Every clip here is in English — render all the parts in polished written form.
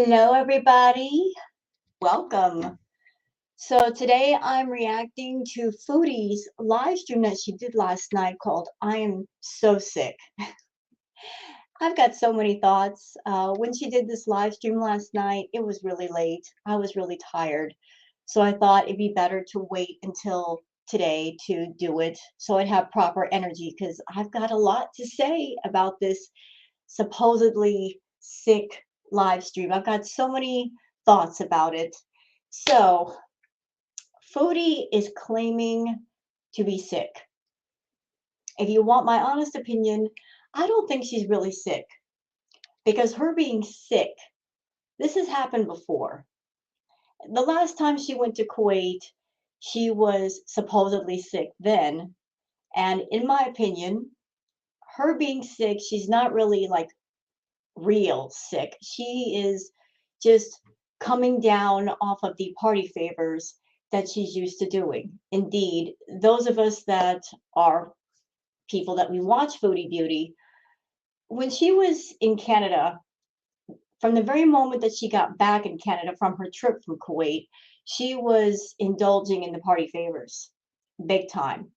Hello, everybody. Welcome. So today I'm reacting to Foodie's live stream that she did last night called I Am So Sick. I've got so many thoughts. When she did this live stream last night, it was really late. I was really tired. So I thought it'd be better to wait until today to do it so I'd have proper energy because I've got a lot to say about this supposedly sick live stream. I've got so many thoughts about it. So, Foodie is claiming to be sick. If you want my honest opinion, I don't think she's really sick because her being sick, this has happened before. The last time she went to Kuwait, she was supposedly sick then. And in my opinion, her being sick, she's not really like real sick. She is just coming down off of the party favors that she's used to doing. Indeed, those of us that are people that we watch Foodie Beauty, when she was in Canada, from the very moment that she got back in Canada from her trip from Kuwait, she was indulging in the party favors big time.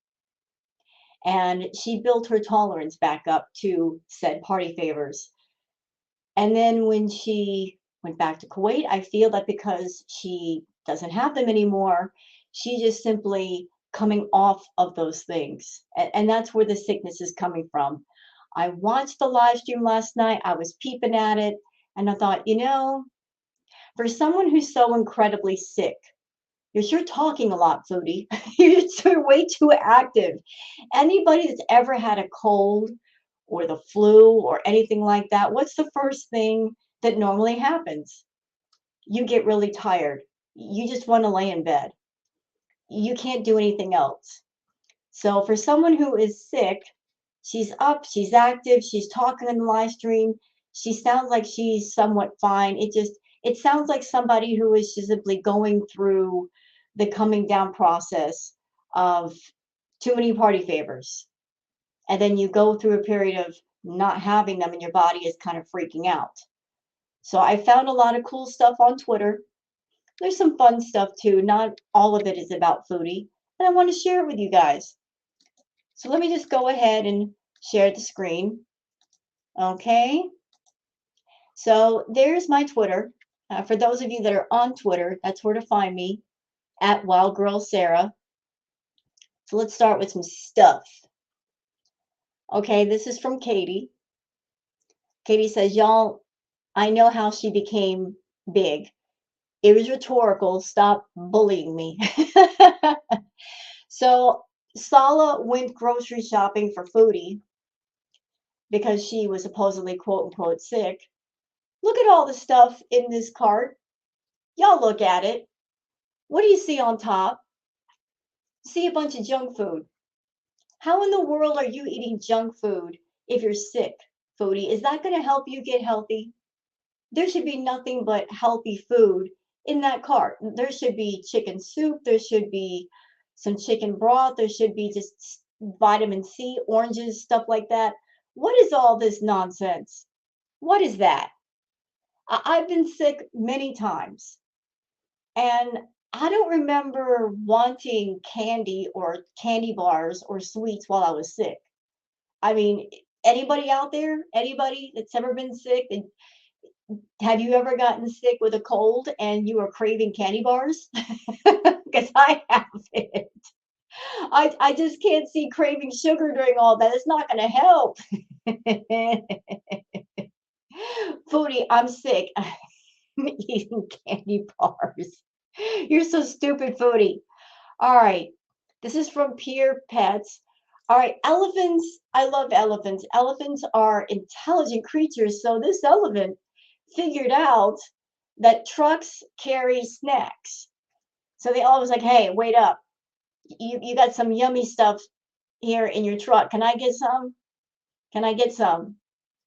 And she built her tolerance back up to said party favors. And then when she went back to Kuwait, I feel that because she doesn't have them anymore, she just simply coming off of those things. And that's where the sickness is coming from. I watched the live stream last night. I was peeping at it and I thought, for someone who's so incredibly sick, you're sure talking a lot, Foodie. You're way too active. Anybody that's ever had a cold or the flu or anything like that, what's the first thing that normally happens? You get really tired. You just want to lay in bed. You can't do anything else. So for someone who is sick, she's up, she's active, she's talking in the live stream. She sounds like she's somewhat fine. It sounds like somebody who is just simply going through the coming down process of too many party favors. And then you go through a period of not having them and your body is kind of freaking out. So I found a lot of cool stuff on Twitter. There's some fun stuff too. Not all of it is about Foodie. And I want to share it with you guys. So let me just go ahead and share the screen. Okay. So there's my Twitter. For those of you that are on Twitter, that's where to find me, at Wild Girl Sarah. So let's start with some stuff. Okay, this is from Katie. Katie says, y'all, I know how she became big. It was rhetorical. Stop bullying me. So Sala went grocery shopping for Foodie because she was supposedly quote unquote sick. Look at all the stuff in this cart. Y'all look at it. What do you see on top? See a bunch of junk food. How in the world are you eating junk food if you're sick, Foodie? Is that going to help you get healthy? There should be nothing but healthy food in that cart. There should be chicken soup. There should be some chicken broth. There should be just vitamin C, oranges, stuff like that. What is all this nonsense? What is that? I've been sick many times. And I don't remember wanting candy or candy bars or sweets while I was sick. I mean, anybody out there? Anybody that's ever been sick? And have you ever gotten sick with a cold and you were craving candy bars? because I have it. I just can't see craving sugar during all that. It's not going to help. Foodie, I'm sick. I'm eating candy bars. You're so stupid, Foodie. All right. This is from Peer Pets. All right. Elephants. I love elephants. Elephants are intelligent creatures. So this elephant figured out that trucks carry snacks. So they all was like, hey, wait up. You got some yummy stuff here in your truck. Can I get some? Can I get some?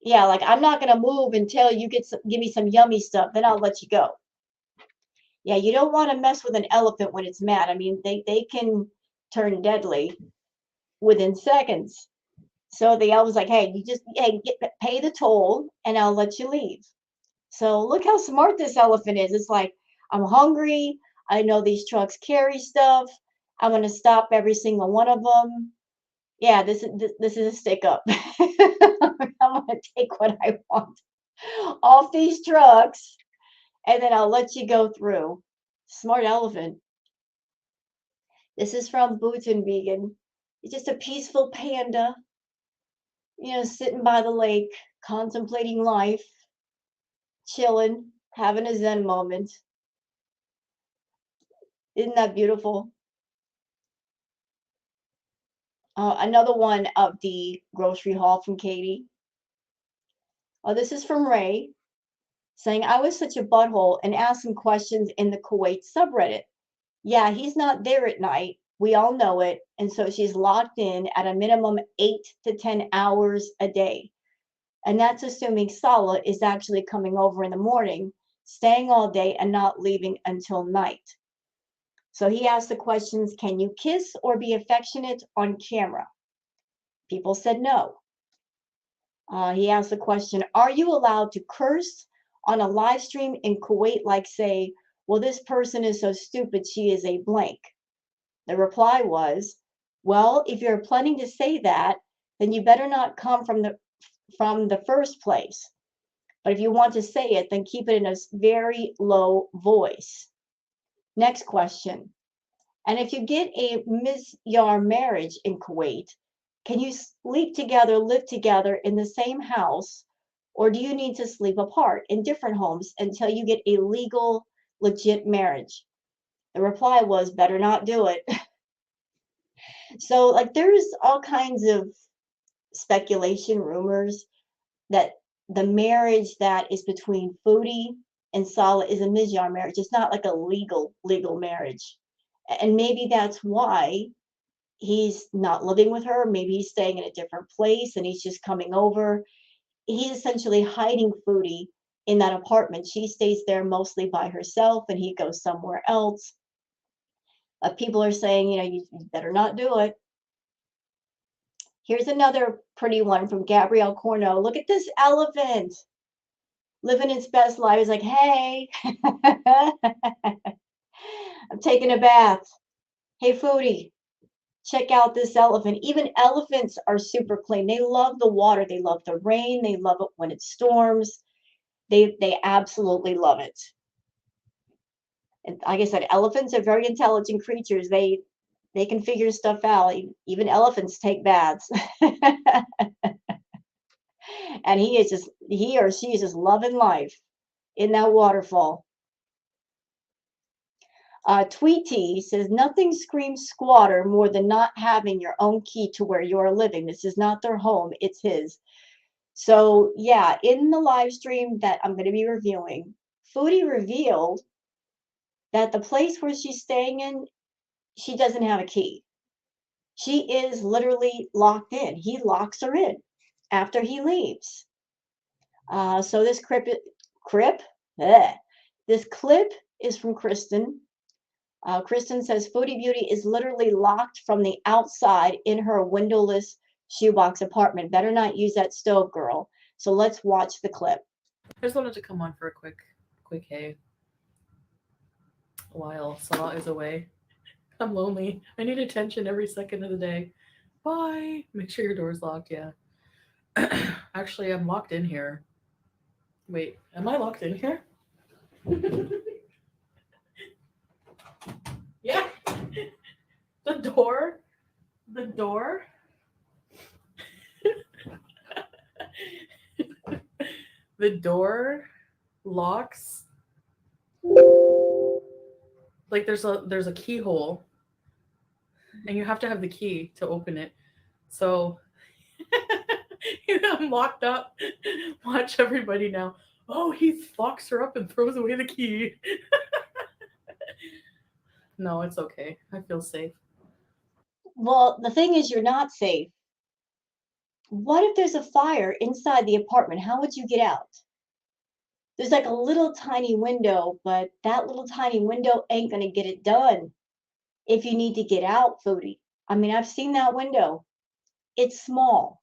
Yeah, like I'm not gonna move until you give me some yummy stuff, then I'll let you go. Yeah, you don't want to mess with an elephant when it's mad. I mean, they can turn deadly within seconds. So the elf was like, hey, pay the toll and I'll let you leave. So look how smart this elephant is. It's like, I'm hungry. I know these trucks carry stuff. I'm gonna stop every single one of them. Yeah, this is a stick up. I'm gonna take what I want off these trucks, and then I'll let you go through. Smart elephant. This is from Boots and Vegan. It's just a peaceful panda, sitting by the lake, contemplating life, chilling, having a Zen moment. Isn't that beautiful? Another one of the grocery haul from Katie. Oh, this is from Ray, saying, I was such a butthole and asked some questions in the Kuwait subreddit. Yeah, he's not there at night. We all know it. And so she's locked in at a minimum 8 to 10 hours a day. And that's assuming Salah is actually coming over in the morning, staying all day and not leaving until night. So he asked the questions, can you kiss or be affectionate on camera? People said no. He asked the question, are you allowed to curse on a live stream in Kuwait, like say, well, this person is so stupid, she is a blank? The reply was, well, if you're planning to say that, then you better not come from the first place. But if you want to say it, then keep it in a very low voice. Next question. And if you get a misyar marriage in Kuwait, can you sleep together, live together in the same house, or do you need to sleep apart in different homes until you get a legal, legit marriage? The reply was, better not do it. So, like, there's all kinds of speculation, rumors that the marriage that is between Foodie and Salah is a misyar marriage. It's not like a legal marriage. And maybe that's why he's not living with her. Maybe he's staying in a different place and he's just coming over. He's essentially hiding Foodie in that apartment. She stays there mostly by herself and he goes somewhere else. People are saying, you better not do it. Here's another pretty one from Gabrielle Corneau. Look at this elephant living its best life. He's like, hey, I'm taking a bath. Hey, Foodie, check out this elephant. Even elephants are super clean. They love the water. They love the rain. They love it when it storms. They absolutely love it. And like I said, elephants are very intelligent creatures. They can figure stuff out. Even elephants take baths. And he or she is just loving life in that waterfall. Tweety says, nothing screams squatter more than not having your own key to where you're living. This is not their home, it's his. So yeah, in the live stream that I'm going to be reviewing, Foodie revealed that the place where she's staying in, she doesn't have a key. She is literally locked in. He locks her in after he leaves. So this this clip is from Kristen. Kristen says Foodie Beauty is literally locked from the outside in her windowless shoebox apartment. Better not use that stove, girl. So let's watch the clip. I just wanted to come on for a quick hey while Salah is away. I'm lonely. I need attention every second of the day. Bye. Make sure your door's locked. Yeah. Actually, I'm locked in here. Wait, am I locked in here? Yeah. door, the door, the door locks. Like there's a keyhole, and you have to have the key to open it. So I'm locked up. Watch everybody now. Oh, he locks her up and throws away the key. No, it's okay. I feel safe. Well, the thing is, you're not safe. What if there's a fire inside the apartment? How would you get out? There's like a little tiny window, but that little tiny window ain't gonna get it done if you need to get out, Foodie. I mean, I've seen that window. It's small.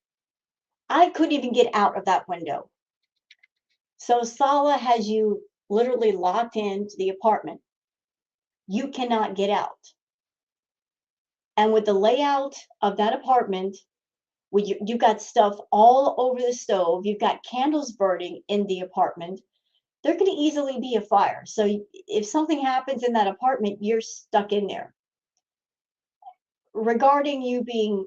I couldn't even get out of that window. So Sala has you literally locked into the apartment. You cannot get out. And with the layout of that apartment, where you've got stuff all over the stove, you've got candles burning in the apartment, there could easily be a fire. So if something happens in that apartment, you're stuck in there. Regarding you being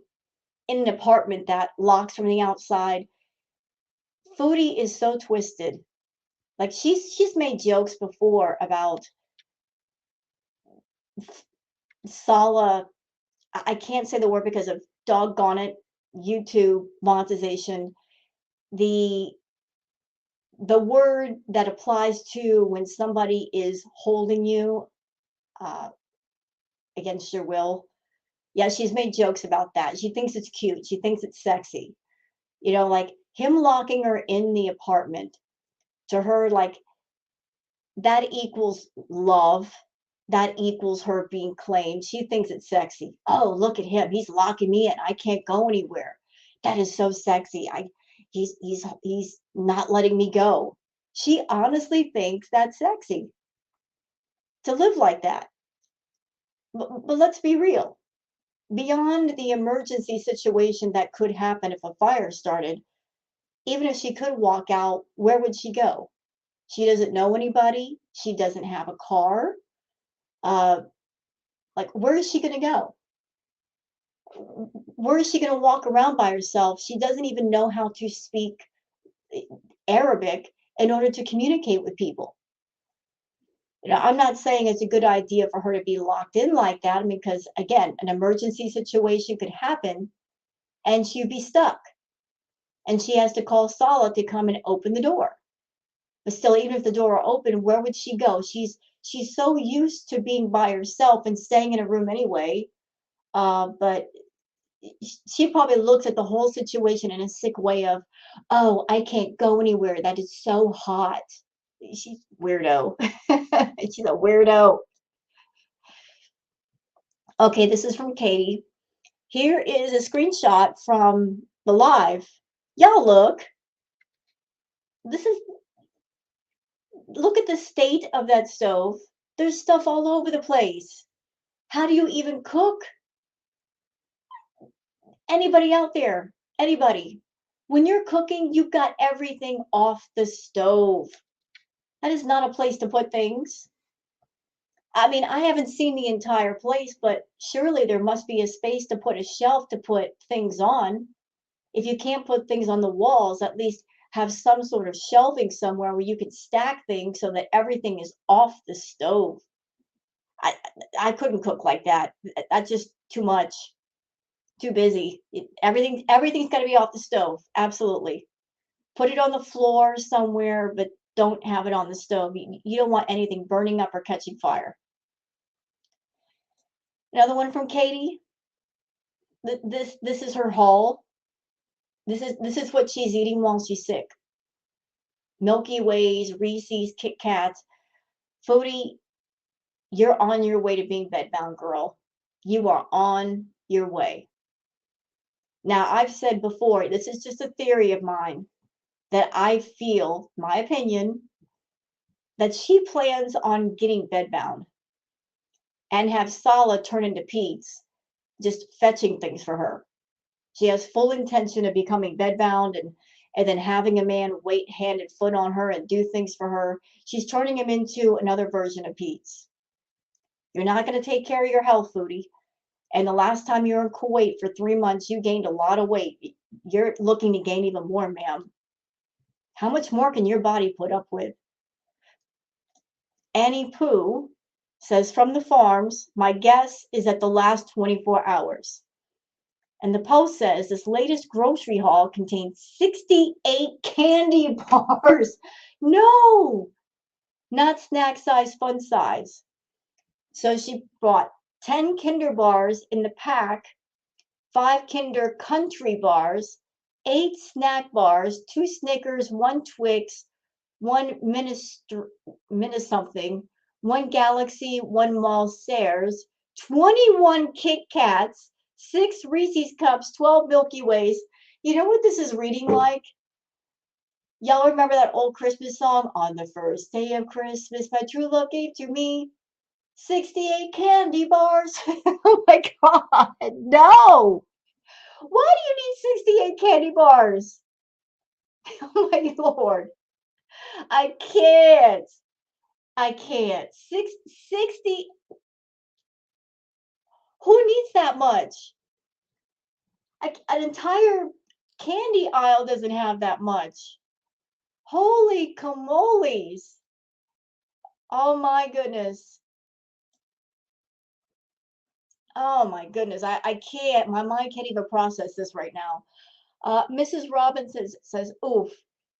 in an apartment that locks from the outside, Foodie is so twisted. Like she's made jokes before about Sala. I can't say the word because of doggone it, YouTube monetization. The the word that applies to when somebody is holding you uh, against your will. Yeah, she's made jokes about that. She thinks it's cute. She thinks it's sexy. You know, like him locking her in the apartment, to her, like that equals love. That equals her being claimed. She thinks it's sexy. Oh, look at him. He's locking me in. I can't go anywhere. That is so sexy. He's not letting me go. She honestly thinks that's sexy to live like that. But let's be real. Beyond the emergency situation that could happen if a fire started, even if she could walk out, where would she go? She doesn't know anybody. She doesn't have a car. Uh, like, where is she going to go? Where is she going to walk around by herself? She doesn't even know how to speak Arabic in order to communicate with people. You know, I'm not saying it's a good idea for her to be locked in like that. I mean, because again, an emergency situation could happen and she'd be stuck. And she has to call Sala to come and open the door. But still, even if the door were open, where would she go? She's so used to being by herself and staying in a room anyway. But she probably looks at the whole situation in a sick way of, oh, I can't go anywhere. That is so hot. She's weirdo. She's a weirdo. Okay, this is from Katie. Here is a screenshot from the live. Y'all look. This is Look at the state of that stove. There's stuff all over the place. How do you even cook? Anybody out there? Anybody? When you're cooking, you've got everything off the stove. That is not a place to put things. I mean, I haven't seen the entire place, but surely there must be a space to put a shelf to put things on. If you can't put things on the walls, at least have some sort of shelving somewhere where you can stack things so that everything is off the stove. I I couldn't cook like that. That's just too much. Too busy. Everything's got to be off the stove. Absolutely. Put it on the floor somewhere, but don't have it on the stove. You don't want anything burning up or catching fire. Another one from Katie. This is her haul. This is what she's eating while she's sick. Milky Ways, Reese's, Kit Kats. Foodie, you're on your way to being bedbound, girl. You are on your way. Now, I've said before, this is just a theory of mine that I feel, my opinion, that she plans on getting bedbound and have Sala turn into Pete's, just fetching things for her. She has full intention of becoming bedbound and then having a man wait hand and foot on her and do things for her. She's turning him into another version of Pete's. You're not going to take care of your health, Foodie. And the last time you were in Kuwait for 3 months, you gained a lot of weight. You're looking to gain even more, ma'am. How much more can your body put up with? Annie Pooh says, from the farms, my guess is at the last 24 hours. And the Post says this latest grocery haul contains 68 candy bars. No, not snack size, fun size. So she bought 10 Kinder bars in the pack, 5 Kinder Country bars, 8 snack bars, 2 Snickers, 1 Twix, 1 mini something, 1 Galaxy, 1 Mall Sears, 21 Kit Kats, 6 Reese's Cups, 12 Milky Ways. You know what this is reading like? Y'all remember that old Christmas song? On the first day of Christmas, my true love gave to me 68 candy bars. Oh my God, no. Why do you need 68 candy bars? Oh my Lord. I can't. I can't. 60. Who needs that much? An entire candy aisle doesn't have that much. Holy camoles. Oh my goodness. Oh my goodness. I can't. My mind can't even process this right now. Mrs. Robinson says, oof,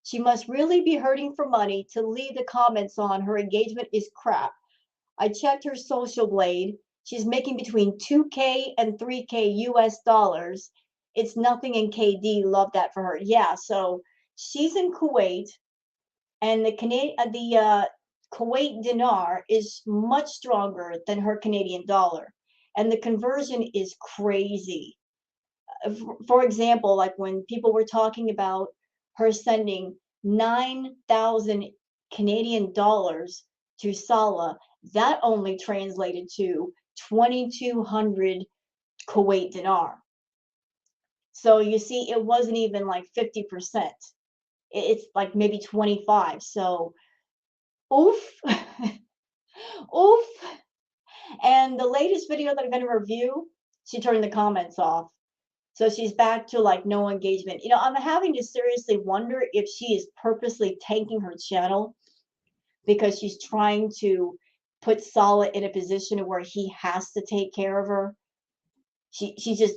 she must really be hurting for money to leave the comments on her engagement is crap. I checked her social blade. She's making between 2K and 3K US dollars. It's nothing in KD. Love that for her. Yeah, so she's in Kuwait, and the Kuwait dinar is much stronger than her Canadian dollar, and the conversion is crazy. For example, like when people were talking about her sending 9,000 Canadian dollars to Salah, that only translated to 2,200 Kuwait dinar. So you see, it wasn't even like 50%. It's like maybe 25. So oof, oof. And the latest video that I'm going to review, she turned the comments off. So she's back to like no engagement. You know, I'm having to seriously wonder if she is purposely tanking her channel because she's trying to put Salah in a position where he has to take care of her. She's just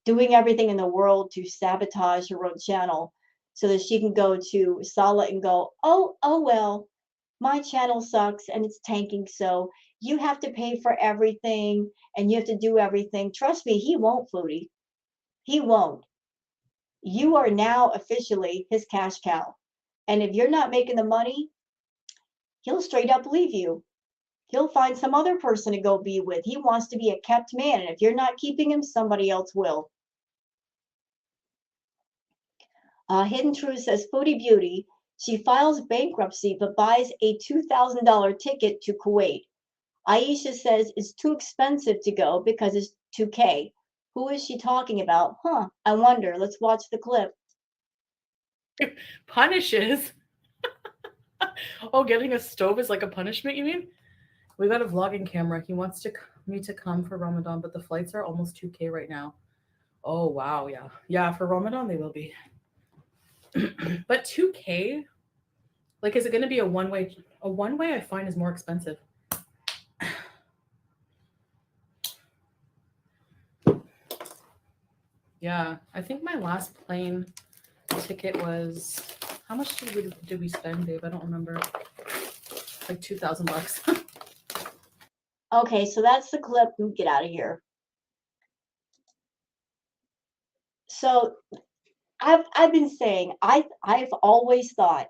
doing everything in the world to sabotage her own channel so that she can go to Salah and go, oh well, my channel sucks and it's tanking, so you have to pay for everything and you have to do everything. Trust me, he won't, Foodie. He won't. You are now officially his cash cow. And if you're not making the money, he'll straight up leave you. He'll find some other person to go be with. He wants to be a kept man. And if you're not keeping him, somebody else will. Hidden Truth says, Foodie Beauty, she files bankruptcy but buys a $2,000 ticket to Kuwait. Aisha says it's too expensive to go because it's 2K. Who is she talking about? Huh, I wonder. Let's watch the clip. Punishes. Oh, getting a stove is like a punishment, you mean? We got a vlogging camera. He wants me to come for Ramadan, but the flights are almost 2K right now. Oh, wow. Yeah. Yeah, for Ramadan, they will be. But 2K, like, is it going to be a one way? A one way I find is more expensive. Yeah, I think my last plane ticket was, how much did we spend, babe? I don't remember. Like $2,000. Okay, so that's the clip. Get out of here. So I've been saying I've always thought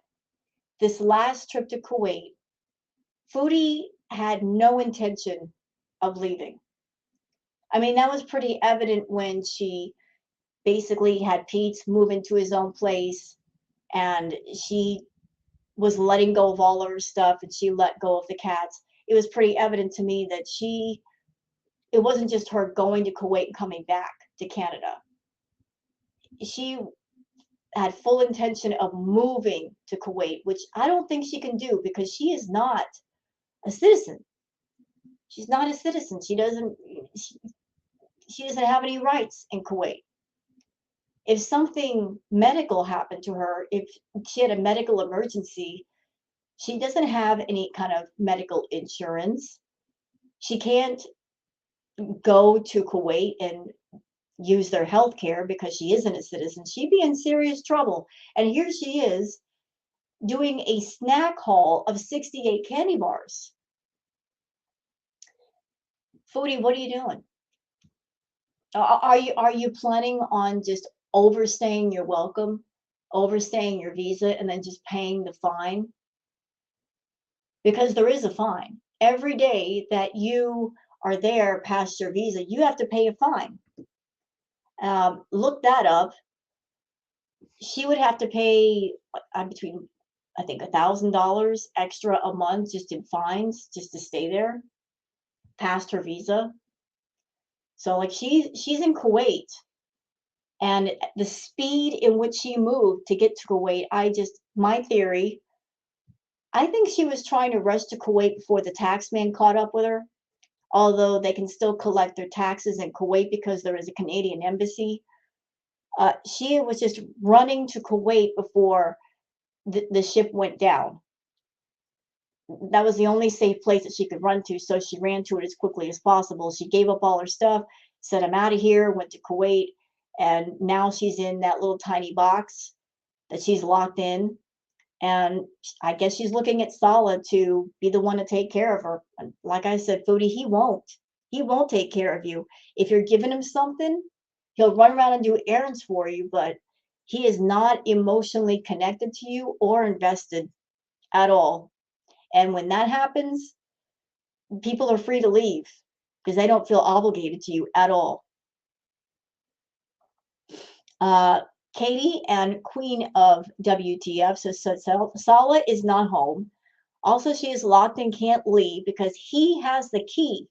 this last trip to Kuwait, Foodie had no intention of leaving. I mean, that was pretty evident when she basically had Pete move into his own place and she was letting go of all of her stuff and she let go of the cats. It was pretty evident to me that it wasn't just her going to Kuwait and coming back to Canada. She had full intention of moving to Kuwait, which I don't think she can do because she is not a citizen. She's not a citizen. She doesn't. she doesn't have any rights in Kuwait. If something medical happened to her, if she had a medical emergency, she doesn't have any kind of medical insurance. She can't go to Kuwait and use their health care because she isn't a citizen. She'd be in serious trouble. And here she is doing a snack haul of 68 candy bars. Foodie, what are you doing? Are you planning on just overstaying your welcome, overstaying your visa, and then just paying the fine? Because there is a fine. Every day that you are there past your visa, you have to pay a fine. Look that up. She would have to pay between, I think, $1,000 extra a month just in fines just to stay there past her visa. So like she's in Kuwait, and the speed in which she moved to get to Kuwait, my theory, I think she was trying to rush to Kuwait before the tax man caught up with her. Although they can still collect their taxes in Kuwait because there is a Canadian embassy. She was just running to Kuwait before the ship went down. That was the only safe place that she could run to, so she ran to it as quickly as possible. She gave up all her stuff, said, "I'm out of here," went to Kuwait, and now she's in that little tiny box that she's locked in. And I guess she's looking at Saleh to be the one to take care of her. And like I said, Foodie, he won't. He won't take care of you. If you're giving him something, he'll run around and do errands for you, but he is not emotionally connected to you or invested at all. And when that happens, people are free to leave because they don't feel obligated to you at all. Uh, Katie and Queen of WTF says Saleh is not home. Also, she is locked and can't leave because he has the key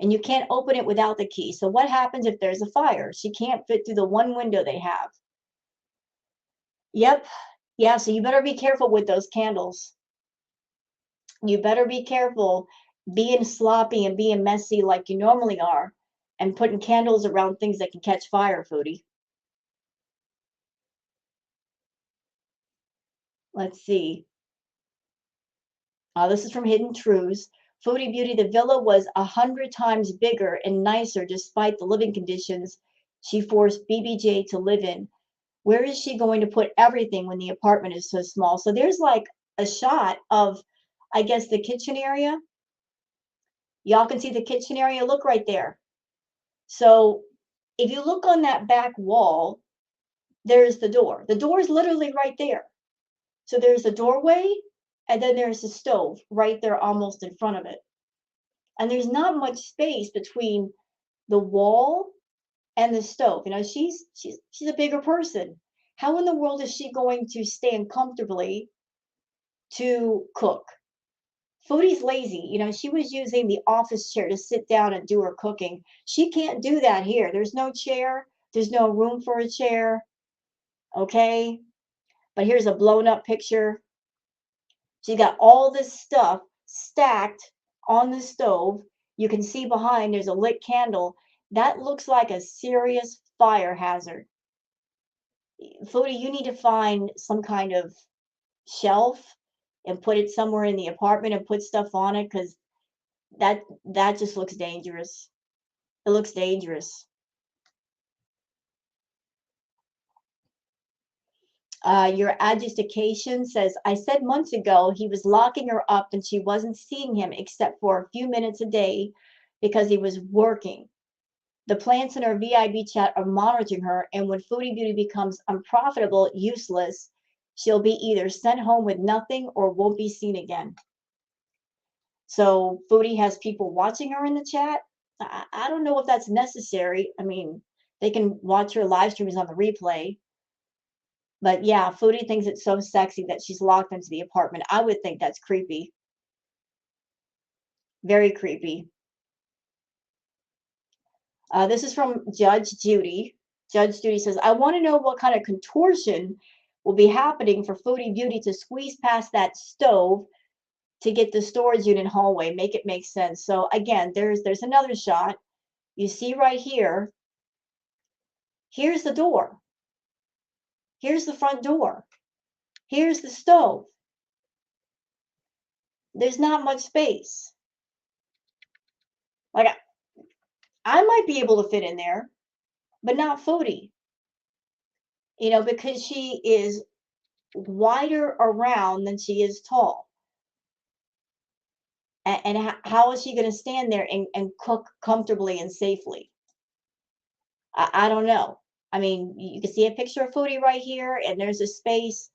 and you can't open it without the key. So what happens if there's a fire? She can't fit through the one window they have. Yep. Yeah, so you better be careful with those candles. You better be careful being sloppy and being messy like you normally are and putting candles around things that can catch fire, Foodie. Let's see. This is from Hidden Truths. Foodie Beauty, the villa was 100 times bigger and nicer despite the living conditions she forced BBJ to live in. Where is she going to put everything when the apartment is so small? So there's like a shot of, I guess, the kitchen area. Y'all can see the kitchen area. Look right there. So if you look on that back wall, there's the door. The door is literally right there. So there's a doorway, and then there's a stove right there almost in front of it. And there's not much space between the wall and the stove. You know, she's a bigger person. How in the world is she going to stand comfortably to cook? Foodie's lazy. You know, she was using the office chair to sit down and do her cooking. She can't do that here. There's no chair. There's no room for a chair. Okay. But here's a blown up picture. She got all this stuff stacked on the stove. You can see behind there's a lit candle. That looks like a serious fire hazard. Foodie, you need to find some kind of shelf and put it somewhere in the apartment and put stuff on it because that just looks dangerous. It looks dangerous. Your adjudication says, I said months ago he was locking her up and she wasn't seeing him except for a few minutes a day because he was working. The plants in her VIB chat are monitoring her, and when Foodie Beauty becomes unprofitable, useless, she'll be either sent home with nothing or won't be seen again. So Foodie has people watching her in the chat. I don't know if that's necessary. I mean, they can watch her live streams on the replay. But yeah, Foodie thinks it's so sexy that she's locked into the apartment. I would think that's creepy. Very creepy. This is from Judge Judy. Judge Judy says, I want to know what kind of contortion will be happening for Foodie Beauty to squeeze past that stove to get the storage unit hallway. Make it make sense. So again, there's another shot. You see right here, here's the door. Here's the front door. Here's the stove. There's not much space. Like I might be able to fit in there, but not Foodie, because she is wider around than she is tall. And how is she going to stand there and cook comfortably and safely? I don't know. I mean, you can see a picture of Foodie right here, and there's a space.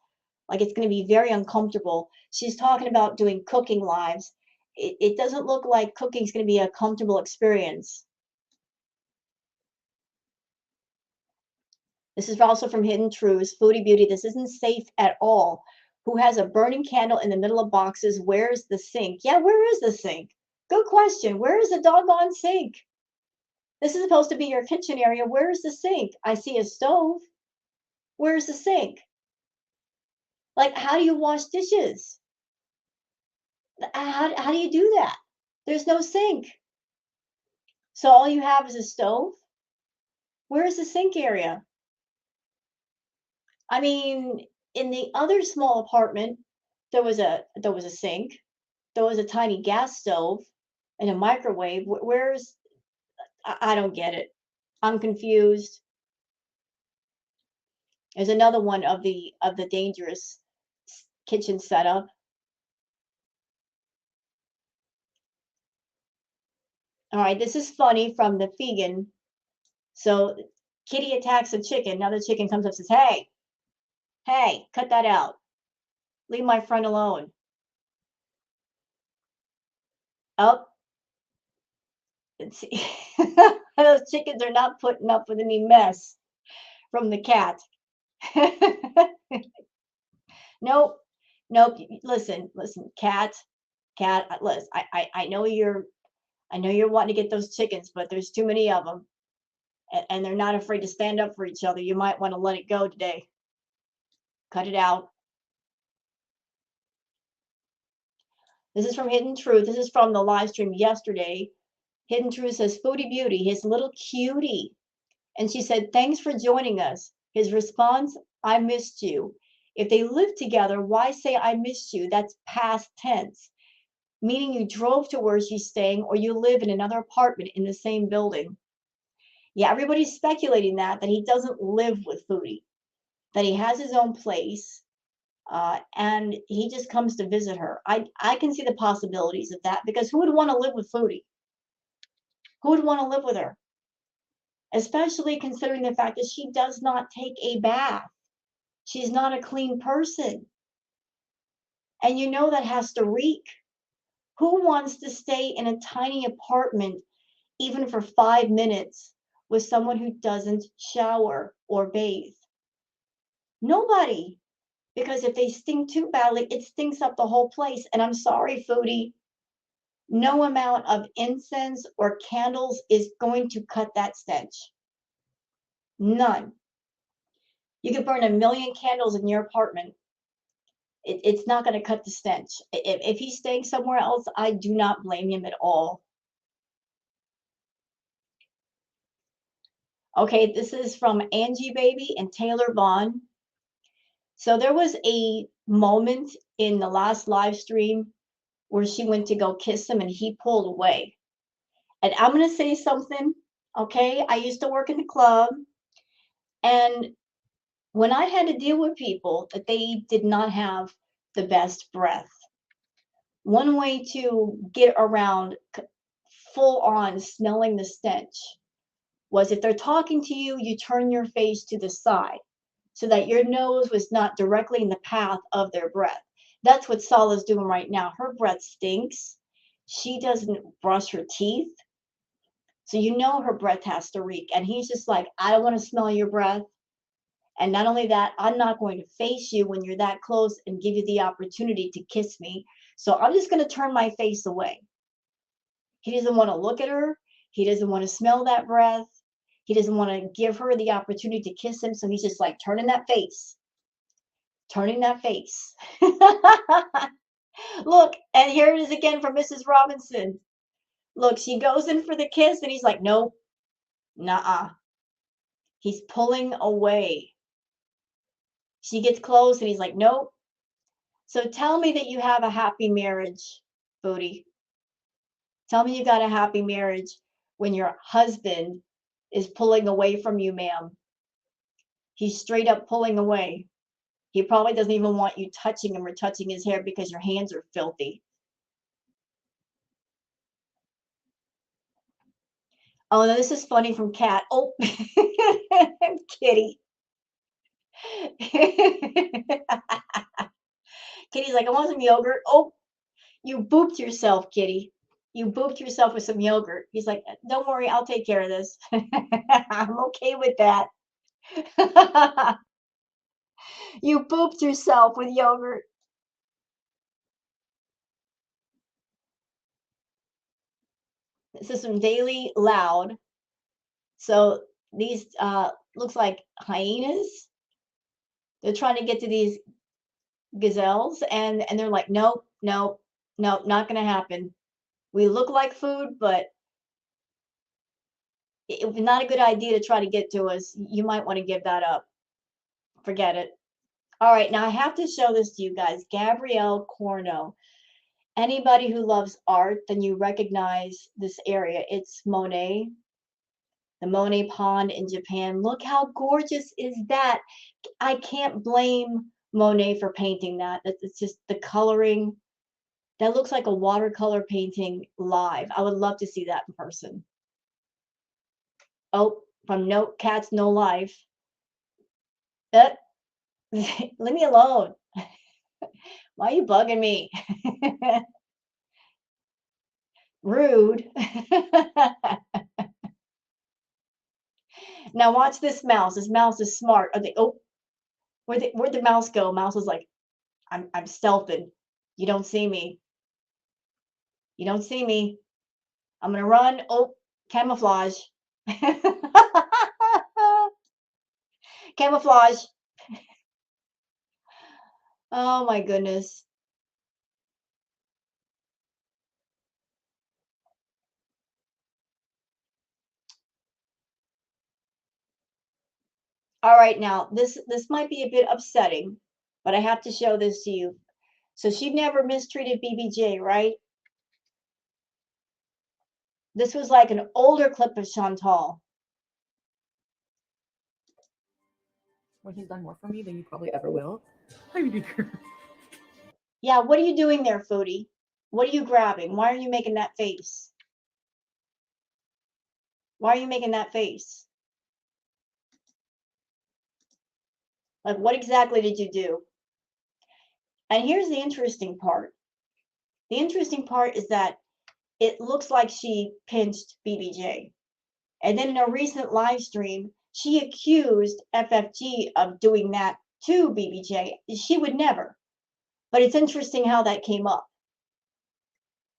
Like it's going to be very uncomfortable. She's talking about doing cooking lives. It doesn't look like cooking is going to be a comfortable experience. This is also from Hidden Truths, Foodie Beauty. This isn't safe at all. Who has a burning candle in the middle of boxes? Where's the sink? Yeah, where is the sink? Good question. Where is the doggone sink? This is supposed to be your kitchen area. Where is the sink? I see a stove. Where's the sink? Like, how do you wash dishes? How do you do that? There's no sink. So all you have is a stove? Where's the sink area? I mean, in the other small apartment, there was a sink, there was a tiny gas stove and a microwave. Where's I don't get it. I'm confused. There's another one of the dangerous kitchen setup. All right, this is funny from the vegan. So Kitty attacks a chicken. Now the chicken comes up and says, "Hey, hey, cut that out. Leave my friend alone." Oh, it's those chickens are not putting up with any mess from the cat. Nope, nope. Listen, cat. Listen, I know you're wanting to get those chickens, but there's too many of them, and they're not afraid to stand up for each other. You might want to let it go today. Cut it out. This is from Hidden Truth. This is from the live stream yesterday. Hidden Truth says, Foodie Beauty, his little cutie. And she said, thanks for joining us. His response, I missed you. If they live together, why say I missed you? That's past tense, meaning you drove to where she's staying or you live in another apartment in the same building. Yeah, everybody's speculating that he doesn't live with Foodie, that he has his own place, and he just comes to visit her. I can see the possibilities of that because who would want to live with Foodie? Who would want to live with her? Especially considering the fact that she does not take a bath. She's not a clean person. And you know that has to reek. Who wants to stay in a tiny apartment even for 5 minutes with someone who doesn't shower or bathe? Nobody. Because if they stink too badly, it stinks up the whole place. And I'm sorry, Foodie, no amount of incense or candles is going to cut that stench. None. You could burn 1,000,000 candles in your apartment. It's not going to cut the stench. If he's staying somewhere else, I do not blame him at all. Okay, this is from Angie Baby and Taylor Bond. So there was a moment in the last live stream where she went to go kiss him and he pulled away. And I'm going to say something, okay? I used to work in the club, and when I had to deal with people that they did not have the best breath, one way to get around full on smelling the stench was if they're talking to you, you turn your face to the side so that your nose was not directly in the path of their breath. That's what Sala's doing right now. Her breath stinks. She doesn't brush her teeth. So you know her breath has to reek. And he's just like, I don't want to smell your breath. And not only that, I'm not going to face you when you're that close and give you the opportunity to kiss me. So I'm just going to turn my face away. He doesn't want to look at her. He doesn't want to smell that breath. He doesn't want to give her the opportunity to kiss him. So he's just like turning that face. Turning that face. Look, and here it is again from Mrs. Robinson. Look, she goes in for the kiss, and he's like, nope, Nuh-uh. He's pulling away. She gets close and he's like, nope. So tell me that you have a happy marriage, Foodie. Tell me you got a happy marriage when your husband is pulling away from you, ma'am. He's straight up pulling away. He probably doesn't even want you touching him or touching his hair because your hands are filthy. Oh, no, this is funny from Cat. Oh, Kitty. Kitty's like, I want some yogurt. Oh, you booped yourself, Kitty. You booped yourself with some yogurt. He's like, don't worry, I'll take care of this. I'm okay with that. You booped yourself with yogurt. This is from Daily Loud. So these looks like hyenas. They're trying to get to these gazelles, and they're like, nope, nope, nope, not gonna happen. We look like food, but it's not a good idea to try to get to us. You might want to give that up. Forget it. All right, now I have to show this to you guys. Gabrielle Corno. Anybody who loves art, then you recognize this area. It's Monet, the Monet Pond in Japan. Look how gorgeous is that? I can't blame Monet for painting that. It's just the coloring. That looks like a watercolor painting live. I would love to see that in person. Oh, from No Cats No Life. Uh, leave me alone. Why are you bugging me? Rude. Now watch this mouse. This mouse is smart. Are they, oh, where'd the mouse go? Mouse is like, I'm stealthing. You don't see me. You don't see me. I'm gonna run. Oh, camouflage. Camouflage. Oh my goodness. All right, now this might be a bit upsetting, but I have to show this to you. So she never mistreated BBJ, right? This was like an older clip of Chantal. When he's done more for me than you probably ever will. Hi, dear. Yeah, what are you doing there, Foodie? What are you grabbing? Why are you making that face? Why are you making that face? Like, what exactly did you do? And here's the interesting part. The interesting part is that it looks like she pinched BBJ. And then in a recent live stream, she accused FFG of doing that to BBJ. She would never. But it's interesting how that came up.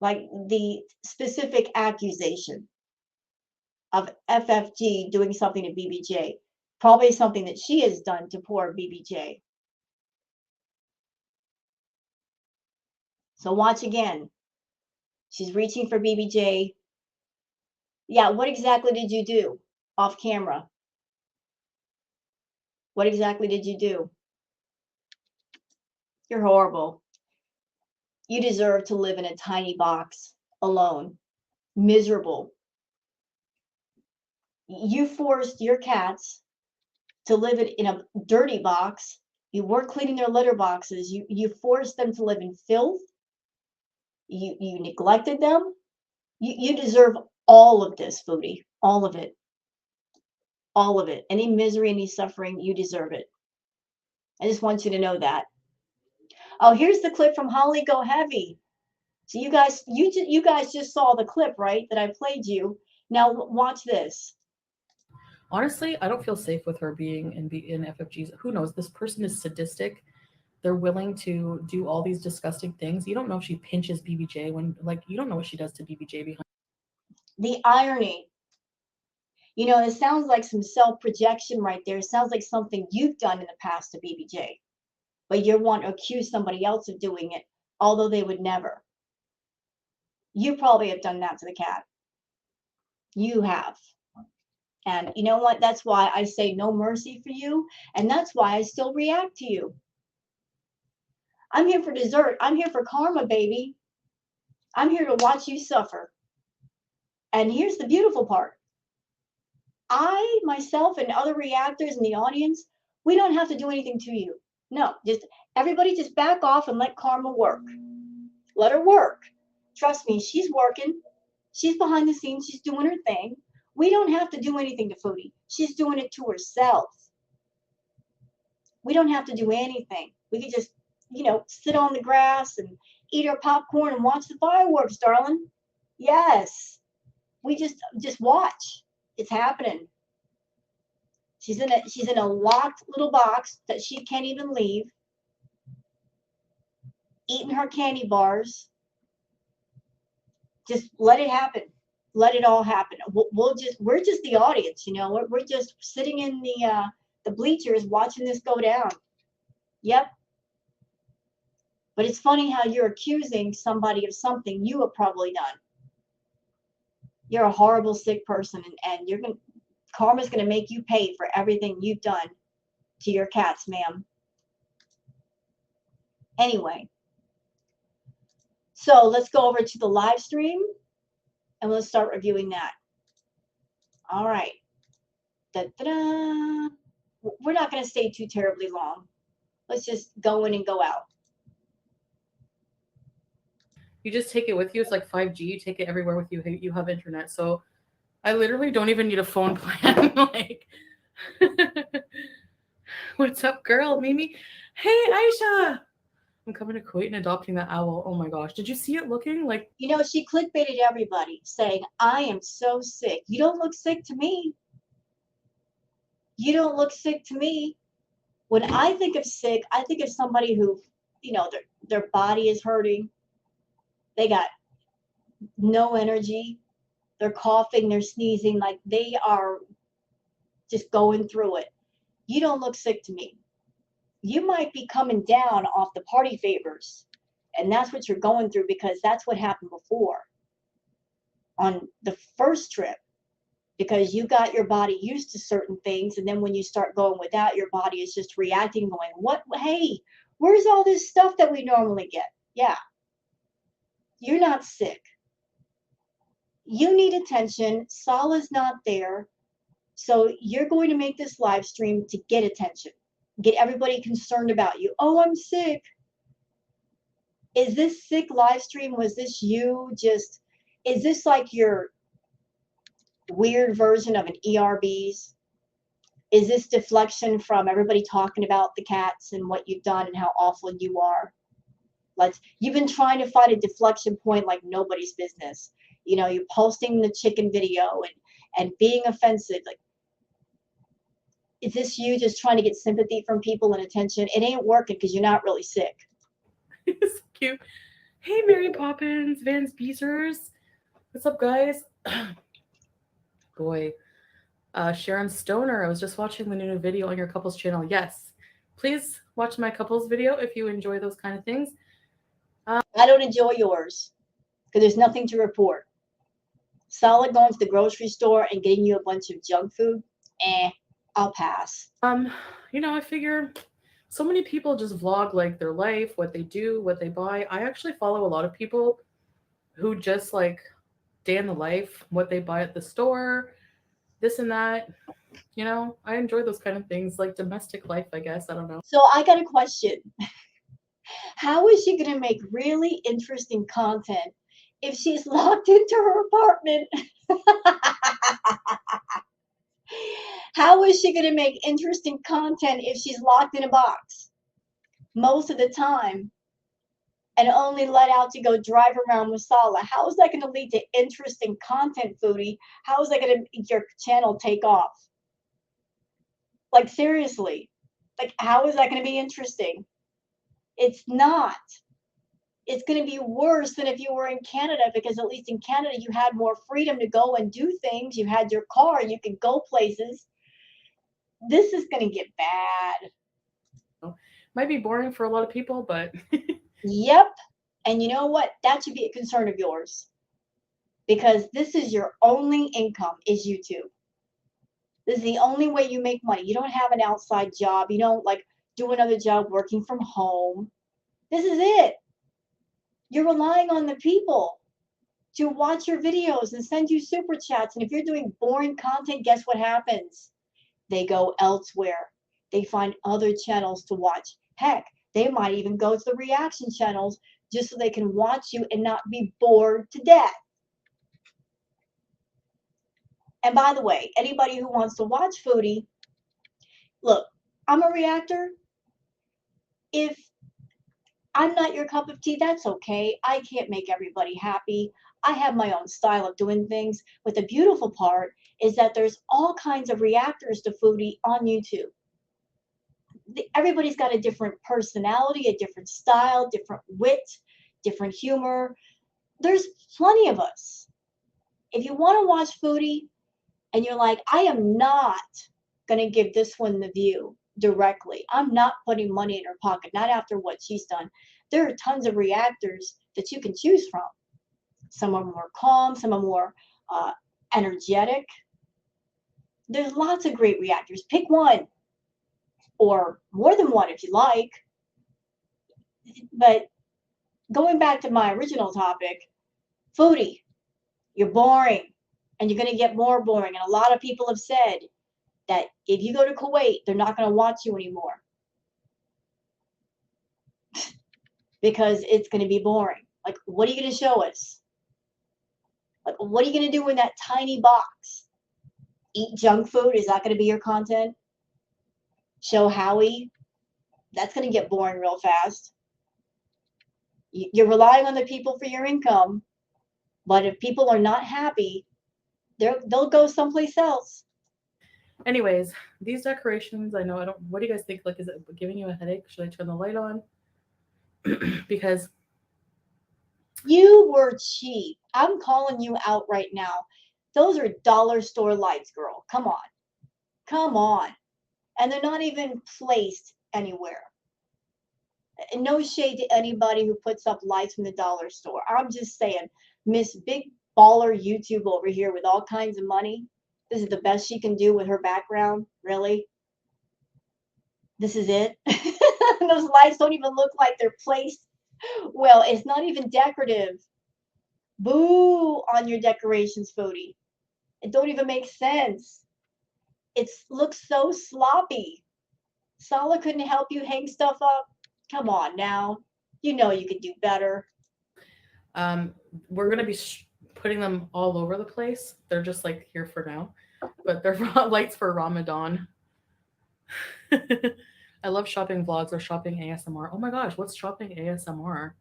Like the specific accusation of FFG doing something to BBJ. Probably something that she has done to poor BBJ. So watch again. She's reaching for BBJ. Yeah, what exactly did you do off camera? What exactly did you do? You're horrible. You deserve to live in a tiny box alone, miserable. You forced your cats to live in a dirty box. You weren't cleaning their litter boxes. You forced them to live in filth. You neglected them. You deserve all of this, Foodie. All of it. All of it. Any misery, any suffering, you deserve it. I just want you to know that. Oh, here's the clip from Holly Go Heavy. So you guys just saw the clip, right? That I played you. Now watch this. Honestly, I don't feel safe with her being in FFGs. Who knows? This person is sadistic. They're willing to do all these disgusting things. You don't know if she pinches BBJ when, like, you don't know what she does to BBJ behind. The irony. You know, it sounds like some self-projection right there. It sounds like something you've done in the past to BBJ, but you want to accuse somebody else of doing it, although they would never. You probably have done that to the cat. You have. And you know what? That's why I say no mercy for you. And that's why I still react to you. I'm here for dessert. I'm here for karma, baby. I'm here to watch you suffer. And here's the beautiful part. I, myself, and other reactors in the audience, we don't have to do anything to you. No, just everybody just back off and let karma work. Let her work. Trust me, she's working. She's behind the scenes. She's doing her thing. We don't have to do anything to Foodie. She's doing it to herself. We don't have to do anything. We could just, sit on the grass and eat our popcorn and watch the fireworks, darling. Yes. We just watch. It's happening. She's in a locked little box that she can't even leave, eating her candy bars. Just let it happen. Let it all happen. We're just the audience, We're just sitting in the bleachers watching this go down. Yep. But it's funny how you're accusing somebody of something you have probably done. You're a horrible, sick person, and karma's gonna make you pay for everything you've done to your cats, ma'am. Anyway, so let's go over to the live stream and let's start reviewing that. All right. Da-da-da. We're not going to stay too terribly long. Let's just go in and go out. You just take it with you. It's like 5G. You take it everywhere with you. You have internet. So I literally don't even need a phone plan. Like, what's up, girl? Mimi? Hey, Aisha. I'm coming to Kuwait and adopting that owl. Oh my gosh. Did you see it looking like? She clickbaited everybody saying, I am so sick. You don't look sick to me. You don't look sick to me. When I think of sick, I think of somebody who, their body is hurting. They got no energy. They're coughing, they're sneezing, like they are just going through it. You don't look sick to me. You might be coming down off the party favors, and that's what you're going through because that's what happened before on the first trip, because you got your body used to certain things, and then when you start going without, your body is just reacting, going, what? Hey, where's all this stuff that we normally get? Yeah, you're not sick. You need attention. Sala's not there. So you're going to make this live stream to get attention, get everybody concerned about you. Oh, I'm sick. Is this sick live stream? Was this you is this like your weird version of an ERBs? Is this deflection from everybody talking about the cats and what you've done and how awful you are? You've been trying to find a deflection point like nobody's business. You're posting the chicken video and being offensive. Like, is this you just trying to get sympathy from people and attention? It ain't working because you're not really sick. It's so cute. Hey, Mary Poppins, Vans Beezers. What's up, guys? Boy. Sharon Stoner, I was just watching the new video on your couples channel. Yes. Please watch my couples video if you enjoy those kind of things. I don't enjoy yours because there's nothing to report. Solid going to the grocery store and getting you a bunch of junk food, I'll pass. I figure so many people just vlog like their life, what they do, what they buy. I actually follow a lot of people who just like day in the life, what they buy at the store, this and that. I enjoy those kind of things, like domestic life, I guess. I don't know. So I got a question. How is she going to make really interesting content if she's locked into her apartment? How is she going to make interesting content if she's locked in a box most of the time and only let out to go drive around with Sala? How is that going to lead to interesting content, Foodie? How is that going to make your channel take off? Like, seriously. Like, how is that going to be interesting? It's not. It's going to be worse than if you were in Canada, because at least in Canada you had more freedom to go and do things. You had your car, you could go places. This is going to get bad. Might be boring for a lot of people, but Yep. And you know what? That should be a concern of yours, because this is your only income is YouTube. This is the only way you make money. You don't have an outside job. You don't like do another job working from home. This is it. You're relying on the people to watch your videos and send you super chats. And if you're doing boring content, guess what happens? They go elsewhere. They find other channels to watch. Heck, they might even go to the reaction channels just so they can watch you and not be bored to death. And by the way, anybody who wants to watch Foodie, look, I'm a reactor. If I'm not your cup of tea, that's okay. I can't make everybody happy. I have my own style of doing things. But the beautiful part is that there's all kinds of reactors to Foodie on YouTube. Everybody's got a different personality, a different style, different wit, different humor. There's plenty of us. If you want to watch Foodie and you're like, I am not going to give this one the view directly. I'm not putting money in her pocket, not after what she's done. There are tons of reactors that you can choose from. Some are more calm, some are more energetic. There's lots of great reactors. Pick one or more than one if you like. But going back to my original topic, Foodie, you're boring and you're going to get more boring. And a lot of people have said that if you go to Kuwait, they're not going to watch you anymore because it's going to be boring. Like, what are you going to show us? Like, what are you going to do in that tiny box? Eat junk food? Is that going to be your content? Show Howie? That's going to get boring real fast. You're relying on the people for your income, but if people are not happy, they'll go someplace else. Anyways, these decorations, I know I don't. What do you guys think? Like, is it giving you a headache? Should I turn the light on? Because You were cheap. I'm calling you out right now. Those are dollar store lights, girl. Come on. Come on. And they're not even placed anywhere. And no shade to anybody who puts up lights from the dollar store. I'm just saying, Miss Big Baller YouTube over here with all kinds of money. This is the best she can do with her background. Really? This is it? Those lights don't even look like they're placed. Well, it's not even decorative. Boo on your decorations, Foodie. It don't even make sense. It looks so sloppy. Sala couldn't help you hang stuff up. Come on now. You know you could do better. um, we're gonna be putting them all over the place. They're just like here for now, but they're lights for Ramadan. I love shopping vlogs or shopping ASMR. Oh my gosh, what's shopping ASMR?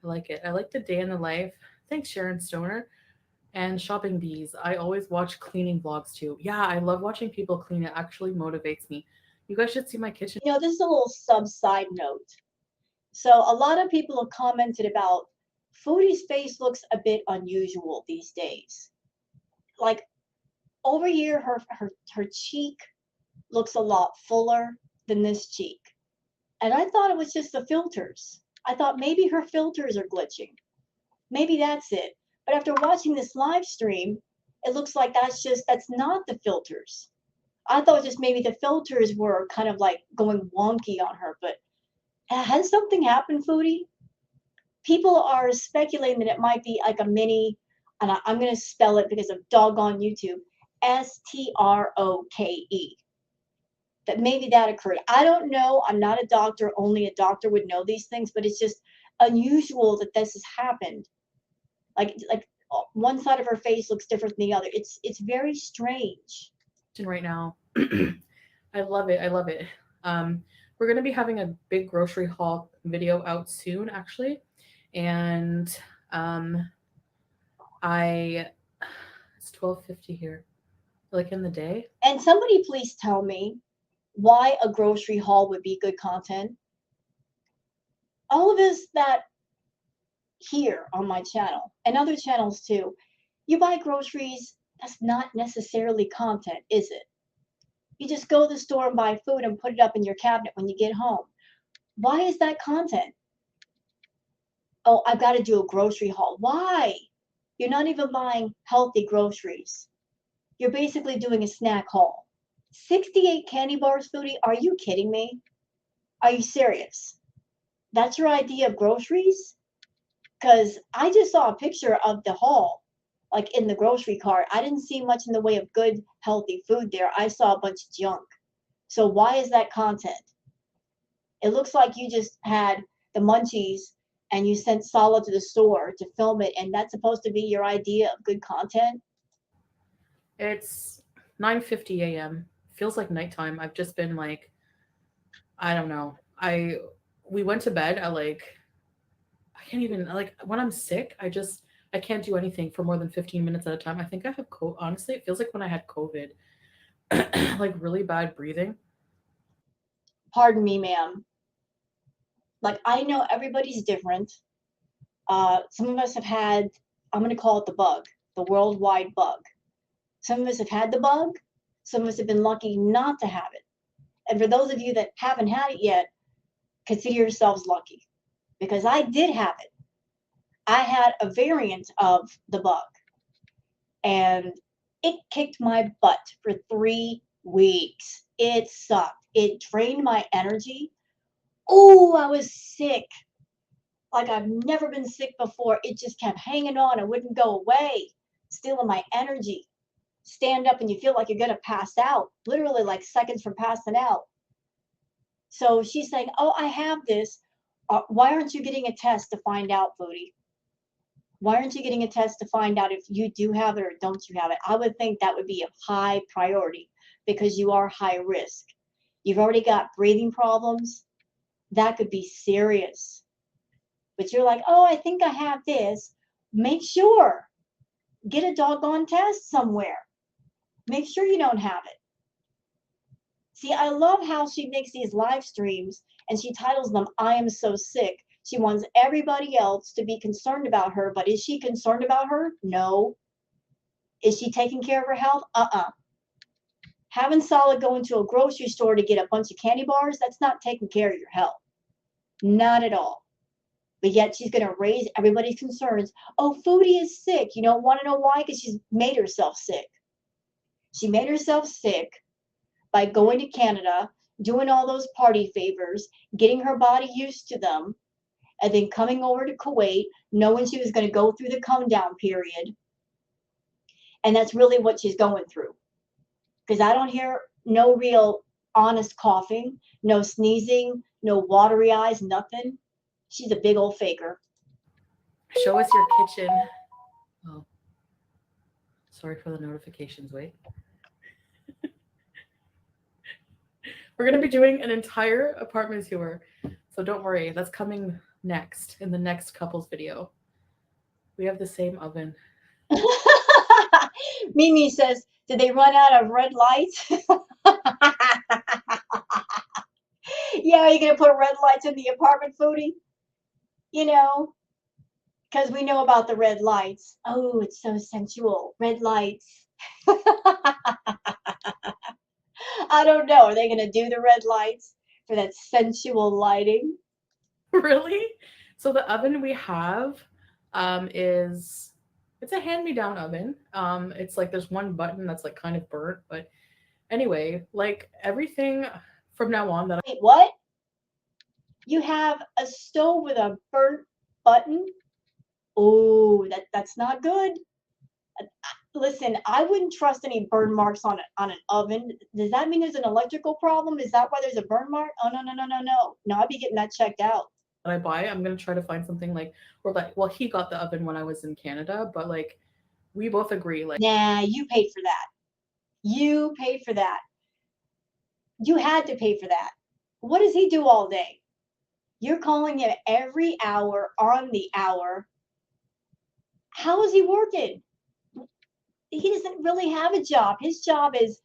I like it. I like the day in the life. Thanks, Sharon Stoner. And shopping bees. I always watch cleaning vlogs too. Yeah, I love watching people clean. It actually motivates me. You guys should see my kitchen. This is a little side note. So a lot of people have commented about Foodie's face looks a bit unusual these days. Like over here, her cheek looks a lot fuller than this cheek. And I thought it was just the filters. I thought maybe her filters are glitching. Maybe that's it. But after watching this live stream, it looks like that's not the filters. I thought just maybe the filters were kind of like going wonky on her, but has something happened, Foodie? People are speculating that it might be like a mini, and I'm going to spell it because of doggone YouTube, STROKE. That maybe that occurred. I don't know. I'm not a doctor. Only a doctor would know these things, but it's just unusual that this has happened. Like one side of her face looks different than the other. It's very strange. Right now. I love it. I love it. We're going to be having a big grocery haul video out soon, actually. And I it's 12:50 here. Like in the day. And somebody please tell me why a grocery haul would be good content. All of us that here on my channel and other channels too, you buy groceries, that's not necessarily content, is it? You just go to the store and buy food and put it up in your cabinet when you get home. Why is that content? Oh, I've got to do a grocery haul. Why? You're not even buying healthy groceries. You're basically doing a snack haul. 68 candy bars, Foodie? Are you kidding me? Are you serious? That's your idea of groceries? Because I just saw a picture of the haul, like in the grocery cart. I didn't see much in the way of good, healthy food there. I saw a bunch of junk. So why is that content? It looks like you just had the munchies and you sent Sala to the store to film it, and that's supposed to be your idea of good content. It's 9:50 a.m. Feels like nighttime. I've just been like, I don't know. We went to bed at like, I can't even, like, when I'm sick, I can't do anything for more than 15 minutes at a time. I think I have honestly, it feels like when I had COVID, like really bad breathing. Pardon me, ma'am. Like, I know everybody's different. Some of us have had, I'm going to call it the bug, the worldwide bug. Some of us have had the bug. Some of us have been lucky not to have it. And for those of you that haven't had it yet, consider yourselves lucky because I did have it. I had a variant of the bug and it kicked my butt for 3 weeks. It sucked. It drained my energy. Oh, I was sick. Like I've never been sick before. It just kept hanging on. It wouldn't go away, stealing my energy. Stand up and you feel like you're going to pass out, literally like seconds from passing out. So she's saying, oh, I have this. Why aren't you getting a test to find out, Foodie? Why aren't you getting a test to find out if you do have it or don't you have it? I would think that would be a high priority because you are high risk. You've already got breathing problems. That could be serious. But you're like, oh, I think I have this. Make sure. Get a doggone test somewhere. Make sure you don't have it. See, I love how she makes these live streams and she titles them, I am so sick. She wants everybody else to be concerned about her, but is she concerned about her? No. Is she taking care of her health? Having Solid go into a grocery store to get a bunch of candy bars, that's not taking care of your health. Not at all. But yet she's going to raise everybody's concerns. Oh, Foodie is sick. You don't want to know why? Because she's made herself sick. She made herself sick by going to Canada, doing all those party favors, getting her body used to them, and then coming over to Kuwait, knowing she was going to go through the come down period. And that's really what she's going through. Because I don't hear no real honest coughing, no sneezing, no watery eyes, nothing. She's a big old faker. Show us your kitchen. Oh, sorry for the notifications. Wait. We're going to be doing an entire apartment tour. So don't worry, that's coming next in the next couples video. We have the same oven. Mimi says, did they run out of red lights? Yeah, are you going to put red lights in the apartment, Foodie? You know, because we know about the red lights. Oh, it's so sensual. Red lights. I don't know. Are they going to do the red lights for that sensual lighting? Really? So the oven we have is it's a hand-me-down oven. It's like there's one button that's like kind of burnt, but anyway, like everything from now on that Wait, what? You have a stove with a burnt button? Oh, that's not good. Listen, I wouldn't trust any burn marks on an oven. Does that mean there's an electrical problem? Is that why there's a burn mark? Oh no, no, no, no, no. No, I'd be getting that checked out. I buy, I'm gonna try to find something like or like well he got the oven when I was in Canada, but like we both agree like Nah, you paid for that. You paid for that. You had to pay for that. What does he do all day? You're calling him every hour on the hour. How is he working? He doesn't really have a job. His job is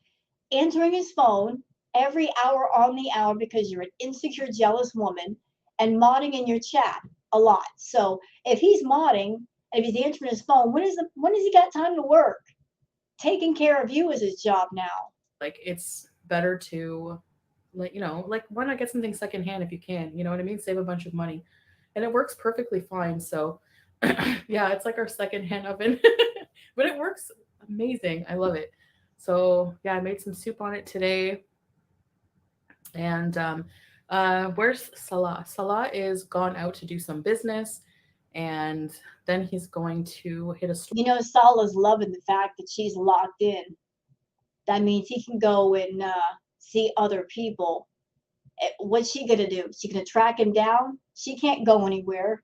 answering his phone every hour on the hour because you're an insecure, jealous woman and modding in your chat a lot. So if he's modding and if he's answering his phone, when has he got time to work? Taking care of you is his job now. like it's better to like like why not get something secondhand if you can, you know what I mean, save a bunch of money, and it works perfectly fine. So yeah, it's like our secondhand oven but it works amazing. I love it. So yeah, I made some soup on it today. And where's Salah? Salah is gone out to do some business, and then he's going to hit a store. You know, Salah's loving the fact that she's locked in. That means he can go and see other people. What's she gonna do? She gonna track him down? She can't go anywhere.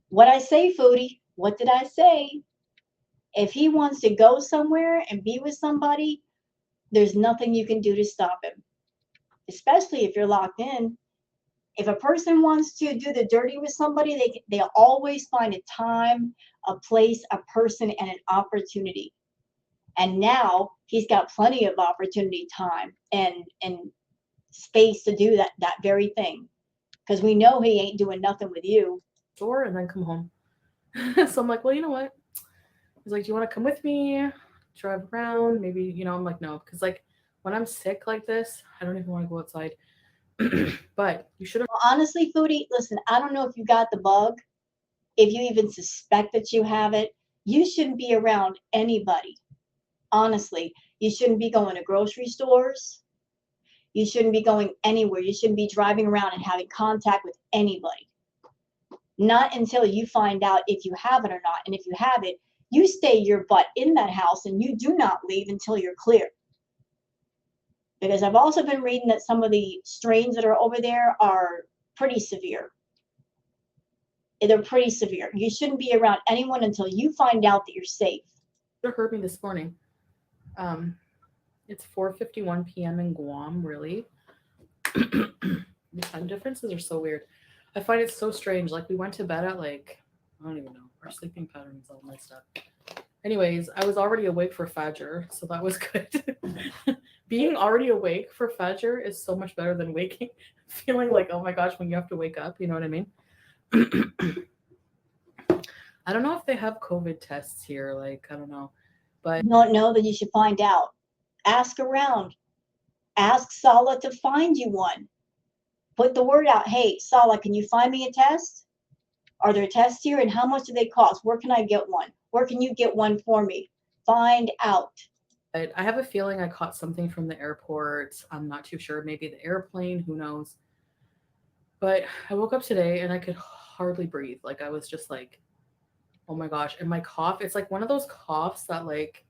What I say, Foodie? What did I say? If he wants to go somewhere and be with somebody, there's nothing you can do to stop him. Especially if you're locked in. If a person wants to do the dirty with somebody, they'll always find a time, a place, a person, and an opportunity. And now he's got plenty of opportunity, time, and space to do that very thing. Because we know he ain't doing nothing with you. Store and then come home. So I'm like, well, you know what? He's like, do you want to come with me? Drive around? Maybe, I'm like, no. Because, like, when I'm sick like this, I don't even want to go outside. But you should have. Well, honestly, Foodie, listen, I don't know if you got the bug, if you even suspect that you have it. You shouldn't be around anybody. Honestly, you shouldn't be going to grocery stores. You shouldn't be going anywhere. You shouldn't be driving around and having contact with anybody. Not until you find out if you have it or not. And if you have it, you stay your butt in that house and you do not leave until you're clear. Because I've also been reading that some of the strains that are over there are pretty severe. They're pretty severe. You shouldn't be around anyone until you find out that you're safe. You should have heard me this morning. Um, it's 4:51 p.m. in Guam. Really, the time differences are so weird. I find it so strange. Like we went to bed at like I don't even know. Our sleeping patterns all messed up. Anyways, I was already awake for Fajr, so that was good. Being already awake for Fajr is so much better than waking, feeling like, oh my gosh, when you have to wake up, you know what I mean? I don't know if they have COVID tests here, like, I don't know. But You don't know, that you should find out. Ask around. Ask Sala to find you one. Put the word out. Hey, Sala, can you find me a test? Are there tests here and how much do they cost? Where can I get one? Where can you get one for me? Find out. I have a feeling I caught something from the airport. I'm not too sure. Maybe the airplane, who knows? But I woke up today and I could hardly breathe. Like, I was just like, oh my gosh. And my cough, it's like one of those coughs that, like,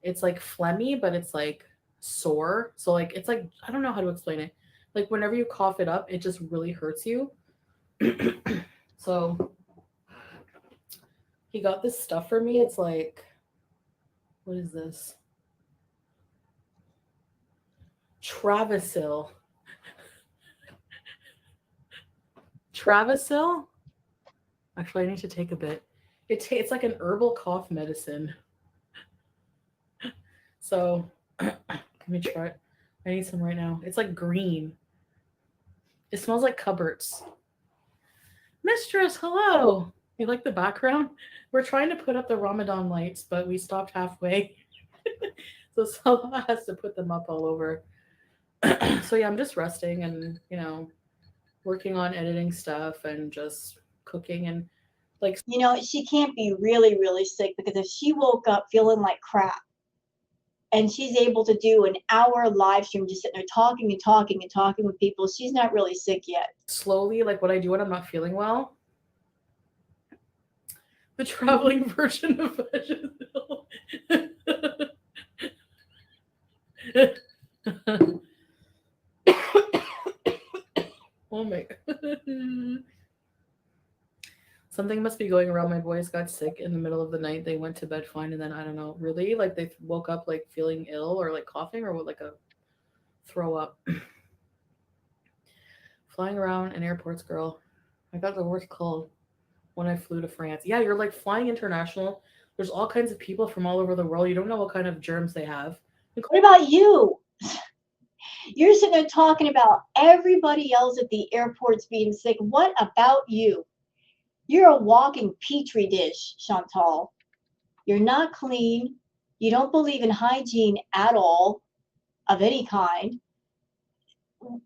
it's like phlegmy, but it's like sore. So, like, it's like, I don't know how to explain it. Like, whenever you cough it up, it just really hurts you. So, he got this stuff for me. It's like, what is this? Travasil. Travasil? Actually, I need to take a bit. It's like an herbal cough medicine. So, let me try it. I need some right now. It's like green. It smells like cupboards. Mistress, hello. You like the background? We're trying to put up the Ramadan lights, but we stopped halfway. So Salah has to put them up all over. So yeah, I'm just resting and, working on editing stuff and just cooking and like You know, she can't be really, really sick, because if she woke up feeling like crap and she's able to do an hour live stream just sitting there talking and talking and talking with people, she's not really sick yet. slowly, like what I do when I'm not feeling well. The traveling version of vegetable. Oh my god. Something must be going around. My boys got sick in the middle of the night. They went to bed fine, and then I don't know, really, like they woke up like feeling ill or like coughing or what, like a throw up. Flying around in airports, girl. I got the worst cold when I flew to France. Yeah, you're like flying international. There's all kinds of people from all over the world. You don't know what kind of germs they have. What about you? You're sitting there talking about everybody else at the airports being sick. What about you? You're a walking petri dish, Chantal. You're not clean. You don't believe in hygiene at all, of any kind.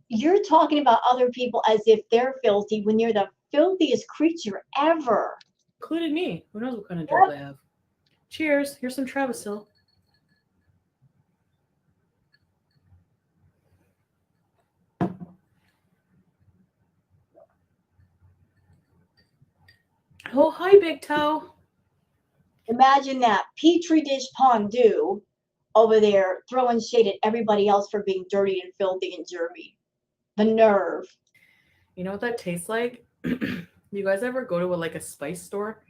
You're talking about other people as if they're filthy when you're the filthiest creature ever. Including me. Who knows what kind of germs I have? Cheers. Here's some Travasil. Oh, hi, Big Toe. Imagine that petri dish Pondu over there throwing shade at everybody else for being dirty and filthy and germy. The nerve. You know what that tastes like? You guys ever go to like a spice store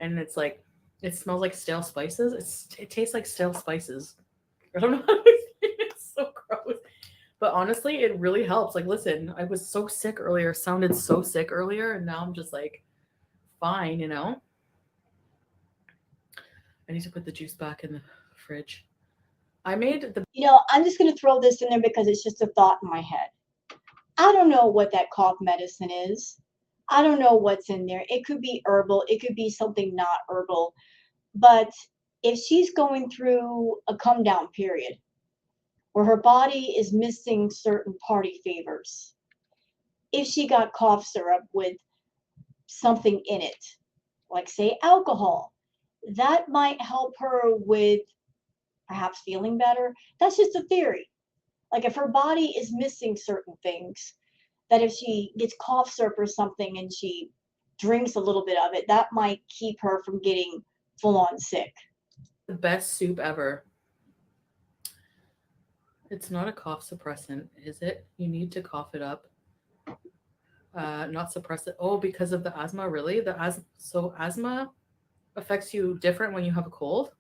and it's like it smells like stale spices? It tastes like stale spices. I don't know how to explain it. It's so gross. But honestly, it really helps. Like, listen, I was so sick earlier, sounded so sick earlier, and now I'm just like fine, you know? I need to put the juice back in the fridge. I made the I'm just going to throw this in there because it's just a thought in my head. I don't know what that cough medicine is. I don't know what's in there. It could be herbal, it could be something not herbal. But if she's going through a come down period where her body is missing certain party favors, if she got cough syrup with something in it, like say alcohol, that might help her with perhaps feeling better. That's just a theory. Like if her body is missing certain things, that if she gets cough syrup or something and she drinks a little bit of it, that might keep her from getting full on sick. best soup ever. It's not a cough suppressant, is it? You need to cough it up. Not suppress it. Oh, because of the asthma, really? So asthma affects you different when you have a cold?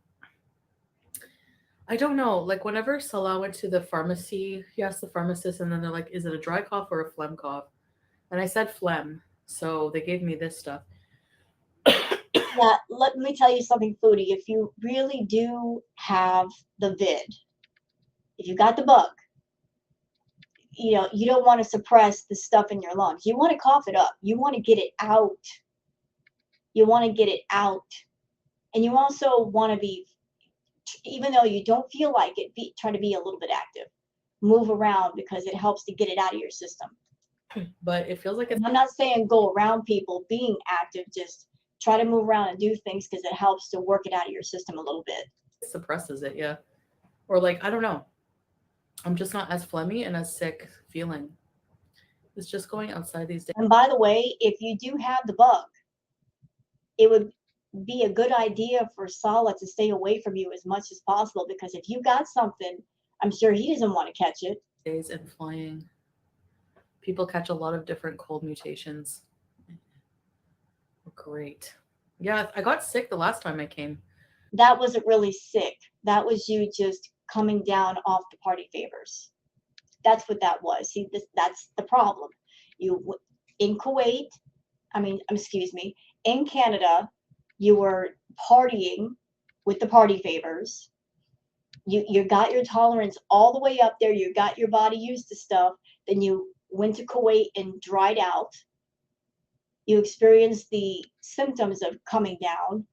I don't know. Like whenever Salah went to the pharmacy, he asked the pharmacist, and then they're like, "Is it a dry cough or a phlegm cough?" And I said phlegm, so they gave me this stuff. Yeah, let me tell you something, Foodie. If you really do have the vid, if you got the bug, you don't want to suppress the stuff in your lungs. You want to cough it up. You want to get it out. You want to get it out. And you also want to be, even though you don't feel like it, try to be a little bit active. Move around because it helps to get it out of your system. But it feels like And I'm not saying go around people being active, just try to move around and do things because it helps to work it out of your system a little bit. it suppresses it, yeah. Or like I don't know. I'm just not as phlegmy and as sick feeling. It's just going outside these days. And by the way, if you do have the bug, it would be a good idea for Sala to stay away from you as much as possible because if you got something, I'm sure he doesn't want to catch it. Days and flying. People catch a lot of different cold mutations. Great. Yeah, I got sick the last time I came. That wasn't really sick. That was you just coming down off the party favors. That's what that was. See, that's the problem. You in Kuwait, excuse me, in Canada, you were partying with the party favors. You got your tolerance all the way up there. You got your body used to stuff. Then you went to Kuwait and dried out. You experienced the symptoms of coming down.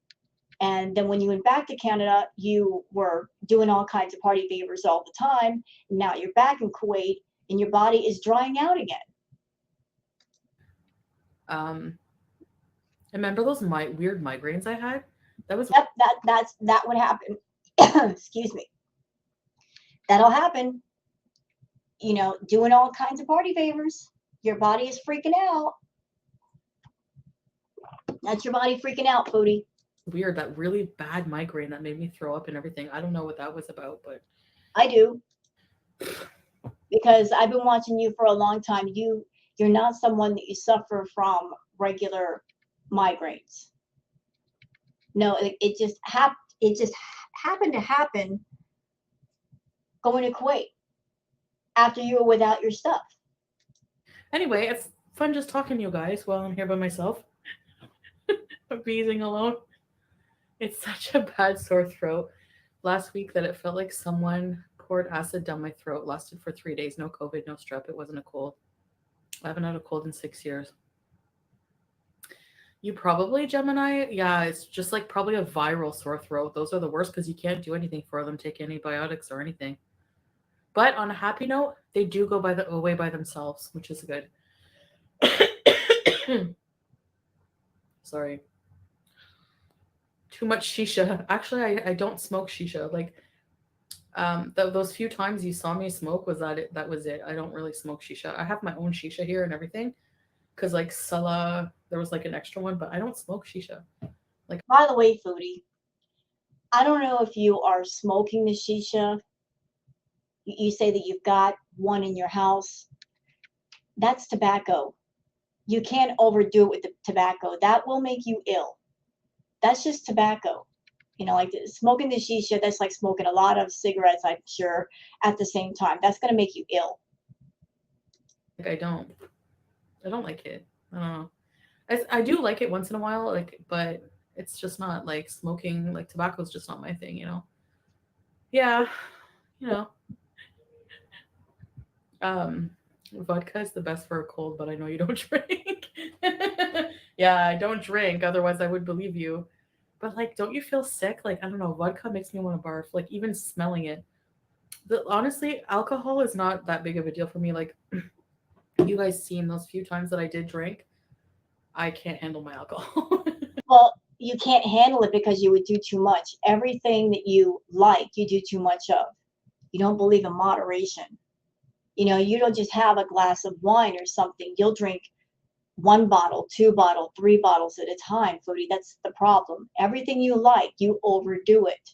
And then when you went back to Canada, you were doing all kinds of party favors all the time. And now you're back in Kuwait and your body is drying out again. Um, remember those weird migraines I had? That was Yep, that would happen. Excuse me. That'll happen. Doing all kinds of party favors. Your body is freaking out. That's your body freaking out, Foodie. weird. That really bad migraine that made me throw up and everything. I don't know what that was about, but I do because I've been watching you for a long time. You're not someone that you suffer from regular migraines. No, it just happened to happen going to Kuwait after you were without your stuff. anyway, it's fun just talking to you guys while I'm here by myself, being alone. It's such a bad sore throat last week that it felt like someone poured acid down my throat. Lasted for 3 days. No COVID, no strep. It wasn't a cold. I haven't had a cold in 6 years. You probably, Gemini? Yeah, it's just like probably a viral sore throat. Those are the worst because you can't do anything for them, take antibiotics or anything. But on a happy note, they do go away by themselves, which is good. Sorry. Too much shisha. Actually, I don't smoke shisha. Like those few times you saw me smoke was that it? That was it. I don't really smoke shisha. I have my own shisha here and everything, because like Salah there was like an extra one, but I don't smoke shisha. Like, By the way, Foodie, I don't know if you are smoking the shisha. You say that you've got one in your house. That's tobacco. You can't overdo it with the tobacco. That will make you ill. That's just tobacco. Like smoking the shisha, that's like smoking a lot of cigarettes, I'm sure, at the same time. That's going to make you ill. I don't like it. I don't know. I do like it once in a while, like, but it's just not like smoking. Like tobacco is just not my thing. Yeah, you know. Um, vodka is the best for a cold, but I know you don't drink. Yeah, I don't drink. Otherwise, I would believe you. But like, don't you feel sick? Like, I don't know. Vodka makes me want to barf. Like, even smelling it. Honestly, alcohol is not that big of a deal for me. Like, you guys seen those few times that I did drink, I can't handle my alcohol. Well, you can't handle it because you would do too much. Everything that you like, you do too much of. You don't believe in moderation. You don't just have a glass of wine or something. You'll drink one bottle, two bottle, three bottles at a time, Foodie. That's the problem. Everything you like, you overdo it.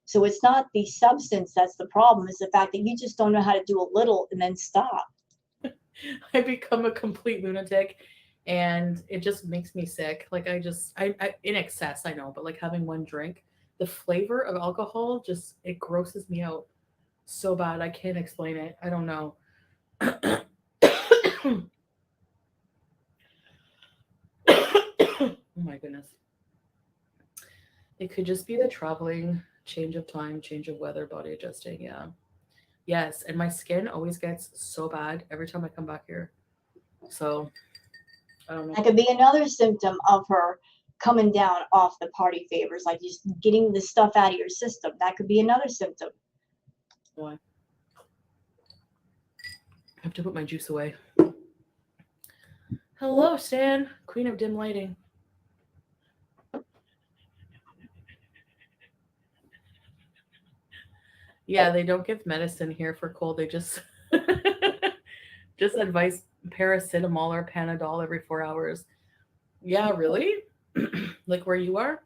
So it's not the substance that's the problem. It's the fact that you just don't know how to do a little and then stop. I become a complete lunatic and it just makes me sick. Like I in excess, I know, but like having one drink, the flavor of alcohol just it grosses me out so bad. I can't explain it. I don't know. Oh my goodness. It could just be the traveling, change of time, change of weather, body adjusting. Yeah. Yes, and my skin always gets so bad every time I come back here. So, I don't know That could be another symptom of her coming down off the party favors, like just getting the stuff out of your system. That could be another symptom. why. I have to put my juice away. Hello, Stan, queen of dim lighting. Yeah, they don't give medicine here for cold. They just just advise paracetamol or Panadol every 4 hours. Yeah, really? Like where you are?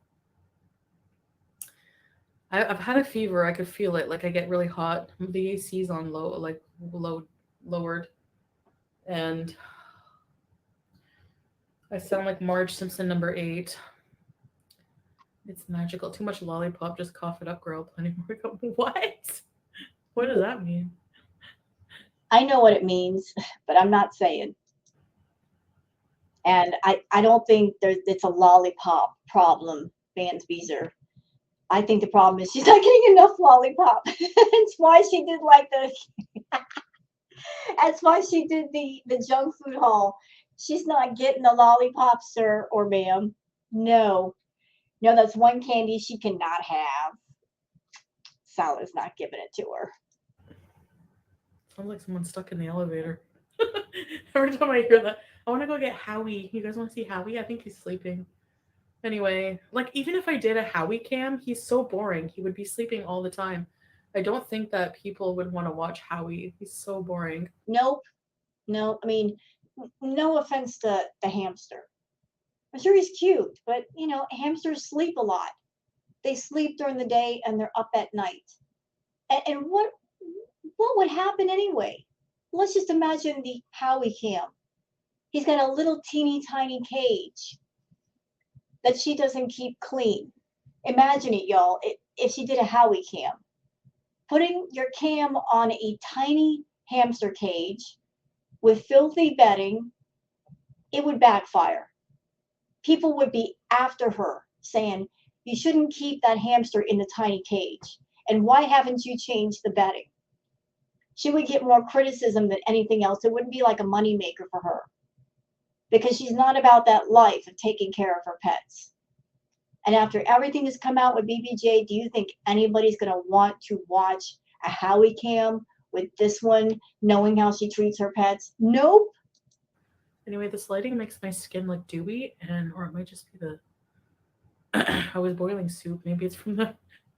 I've had a fever. I could feel it. Like I get really hot. The AC's on low, like lowered, and I sound like Marge Simpson number 8. It's magical. Too much lollipop. Just cough it up, girl. Plenty more. What? What does that mean? I know what it means, but I'm not saying. And I don't think it's a lollipop problem, Vans Beezer. I think the problem is she's not getting enough lollipop. That's why she did like that's why she did the junk food haul. She's not getting the lollipop, sir or ma'am. No. No, that's one candy she cannot have. Salah's not giving it to her. Sounds like someone stuck in the elevator. Every time I hear that, I want to go get Howie. You guys want to see Howie? I think he's sleeping. Anyway, like even if I did a Howie cam, he's so boring. He would be sleeping all the time. I don't think that people would want to watch Howie. He's so boring. Nope. No, I mean, no offense to the hamster. I'm sure he's cute, but hamsters sleep a lot. They sleep during the day and they're up at night. And what would happen anyway? Let's just imagine the Howie cam. He's got a little teeny tiny cage that she doesn't keep clean. Imagine it, y'all. If she did a Howie cam, putting your cam on a tiny hamster cage with filthy bedding, it would backfire. People would be after her saying, you shouldn't keep that hamster in the tiny cage. And why haven't you changed the bedding? She would get more criticism than anything else. It wouldn't be like a moneymaker for her because she's not about that life of taking care of her pets. And after everything that's come out with BBJ, do you think anybody's going to want to watch a Howie cam with this one, knowing how she treats her pets? Nope. Anyway, this lighting makes my skin look dewy, and or it might just be the I was boiling soup. Maybe it's from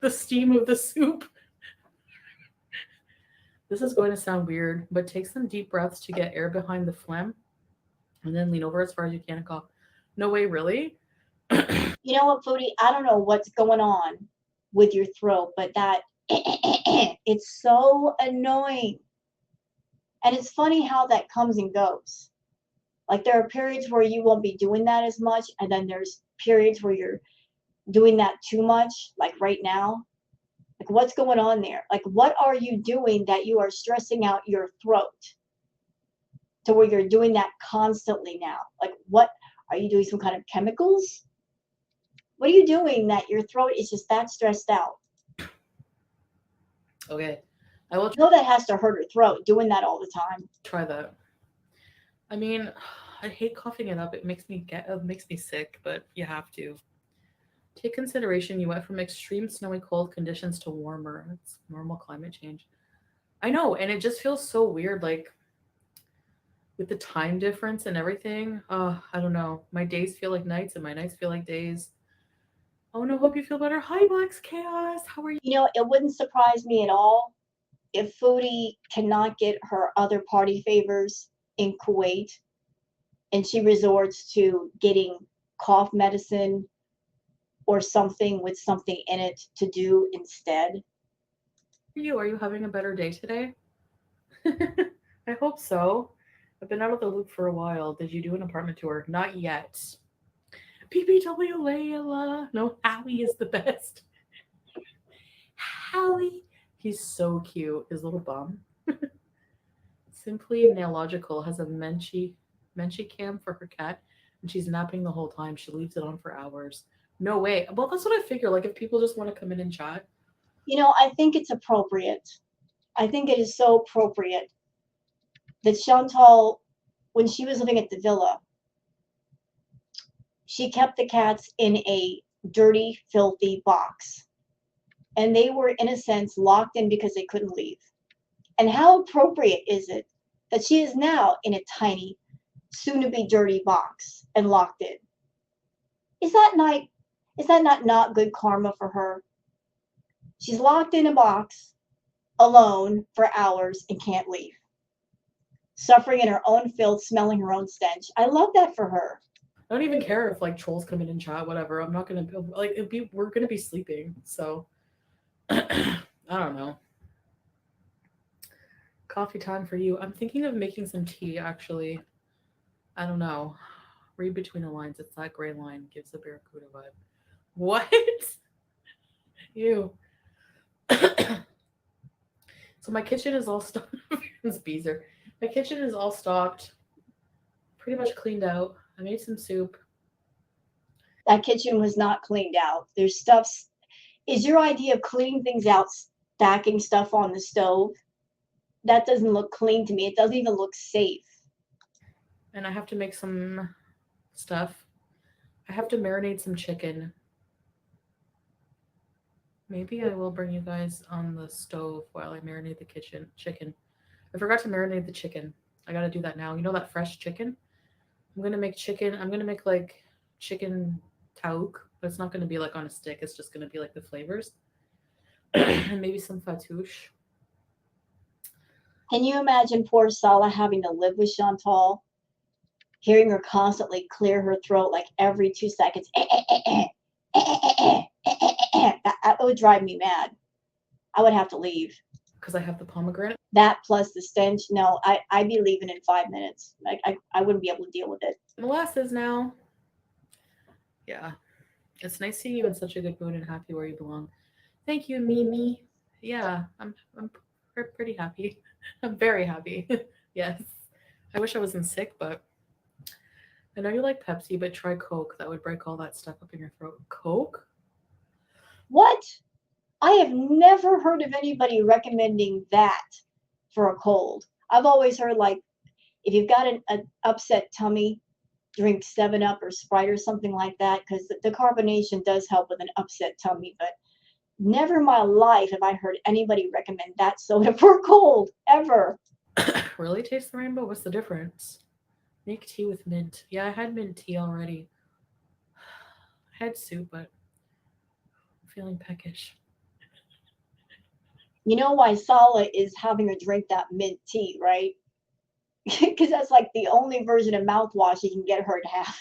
the steam of the soup. This is going to sound weird, but take some deep breaths to get air behind the phlegm, and then lean over as far as you can and cough. No way, really? You know what, Foodie? I don't know what's going on with your throat, but that it's so annoying. And it's funny how that comes and goes. Like there are periods where you won't be doing that as much, and then there's periods where you're doing that too much, like right now. Like what's going on there? Like what are you doing that you are stressing out your throat to where you're doing that constantly now? Like what are you doing some kind of chemicals? What are you doing that your throat is just that stressed out? Okay, I will You know that has to hurt her throat doing that all the time. try that. I mean, I hate coughing it up. It makes me sick, but you have to. Take consideration you went from extreme snowy cold conditions to warmer. It's normal climate change. I know, and it just feels so weird, like with the time difference and everything. I don't know. My days feel like nights and my nights feel like days. Oh no, hope you feel better. Hi, Black's Chaos. How are you? You know, it wouldn't surprise me at all if Foodie cannot get her other party favors in Kuwait and she resorts to getting cough medicine or something with something in it to do instead. Are you having a better day today? I hope so. I've been out of the loop for a while. Did you do an apartment tour? Not yet. PPW Layla. No, Howie is the best. Howie. He's so cute. His little bum. Simply Nailogical has a Menchie cam for her cat, and she's napping the whole time. She leaves it on for hours. No way. Well, that's what I figure. Like, if people just want to come in and chat. You know, I think it's appropriate. I think it is so appropriate that Chantal, when she was living at the villa, she kept the cats in a dirty, filthy box. And they were, in a sense, locked in because they couldn't leave. And how appropriate is it that she is now in a tiny, soon to be dirty box and locked in? Is that not not good karma for her? She's locked in a box alone for hours and can't leave, suffering in her own filth, smelling her own stench. I love that for her. I don't even care if like trolls come in and chat, whatever. I'm not gonna like we're gonna be sleeping, so I don't know. Coffee time for you. I'm thinking of making some tea actually. I don't know. Read between the lines. It's that gray line gives the Barracuda vibe. What? You. So my kitchen is all stocked. It's Beezer. My kitchen is all stocked, pretty much cleaned out. I made some soup. That kitchen was not cleaned out. There's stuff. Is your idea of cleaning things out stacking stuff on the stove? That doesn't look clean to me. It doesn't even look safe. And I have to make some stuff. I have to marinate some chicken. Maybe I will bring you guys on the stove while I marinate the kitchen chicken. I forgot to marinate the chicken. I gotta do that now. You know that fresh chicken? I'm gonna make chicken. I'm gonna make like chicken tauk, but it's not gonna be like on a stick. It's just gonna be like the flavors and maybe some fatouche. Can you imagine poor Sala having to live with Chantal, hearing her constantly clear her throat like every 2 seconds? That would drive me mad. I would have to leave. Because I have the pomegranate. That plus the stench. No, I'd be leaving in 5 minutes. I wouldn't be able to deal with it. Molasses now. Yeah. It's nice seeing you in such a good mood and happy where you belong. Thank you, Mimi. Yeah, I'm pretty happy. I'm very happy. Yes. I wish I wasn't sick, but I know you like Pepsi, but try Coke. That would break all that stuff up in your throat. Coke? What? I have never heard of anybody recommending that for a cold. I've always heard like if you've got an upset tummy, drink 7 Up or Sprite or something like that because the carbonation does help with an upset tummy. But never in my life have I heard anybody recommend that soda for a cold ever. Really taste the rainbow? What's the difference? Make tea with mint. Yeah, I had mint tea already. I had soup, but I'm feeling peckish. You know why Sala is having her drink that mint tea, right? Because that's like the only version of mouthwash you can get her to have.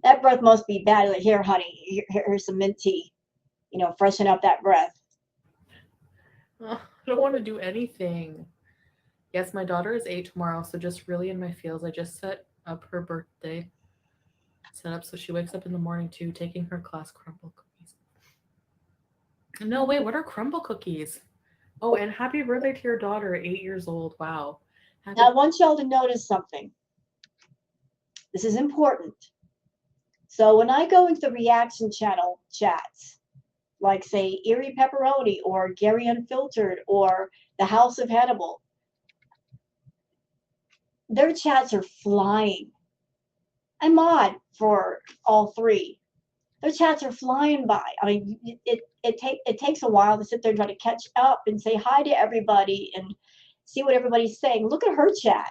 That breath must be bad. Like, here, honey, here's some mint tea. Freshen up that breath. I don't want to do anything. Yes, my daughter is 8 tomorrow, so just really in my feels. I just set up her birthday set up so she wakes up in the morning too, taking her class crumble cookies. No, wait, what are crumble cookies? Oh, and happy birthday to your daughter, 8 years old. Wow. Now, I Happy. want y'all to notice something. This is important. So when I go into the reaction channel chats, like say Erie Pepperoni or Gary Unfiltered or the House of Hannibal, their chats are flying. I'm mod for all three. Their chats are flying by. I mean, it takes a while to sit there and try to catch up and say hi to everybody and see what everybody's saying. Look at her chat.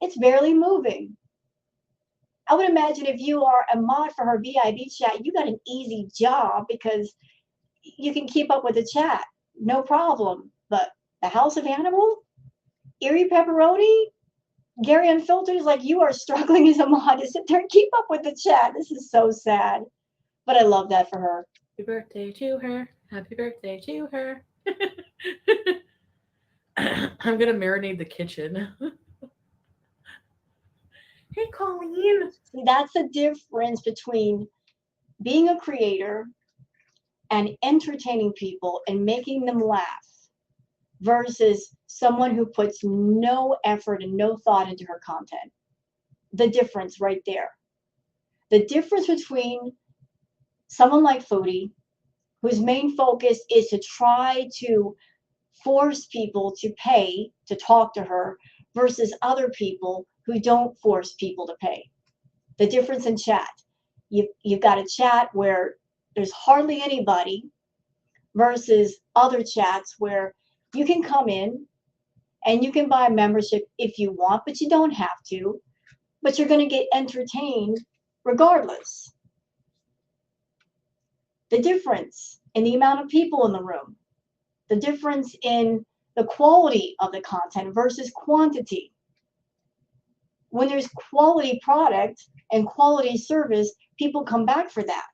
It's barely moving. I would imagine if you are a mod for her VIB chat, you got an easy job because you can keep up with the chat. No problem. But the House of Hannibal, Erie Pepperoni, Gary Unfiltered is like you are struggling as a mod to sit there and keep up with the chat. This is so sad. But I love that for her. Happy birthday to her. Happy birthday to her. I'm gonna marinate the kitchen. Hey, Colleen. See, that's the difference between being a creator and entertaining people and making them laugh versus someone who puts no effort and no thought into her content. The difference right there. The difference between someone like Foodie, whose main focus is to try to force people to pay to talk to her, versus other people who don't force people to pay. The difference in chat. You've got a chat where there's hardly anybody versus other chats where you can come in and you can buy a membership if you want, but you don't have to. But you're going to get entertained regardless. The difference in the amount of people in the room, the difference in the quality of the content versus quantity. When there's quality product and quality service, people come back for that.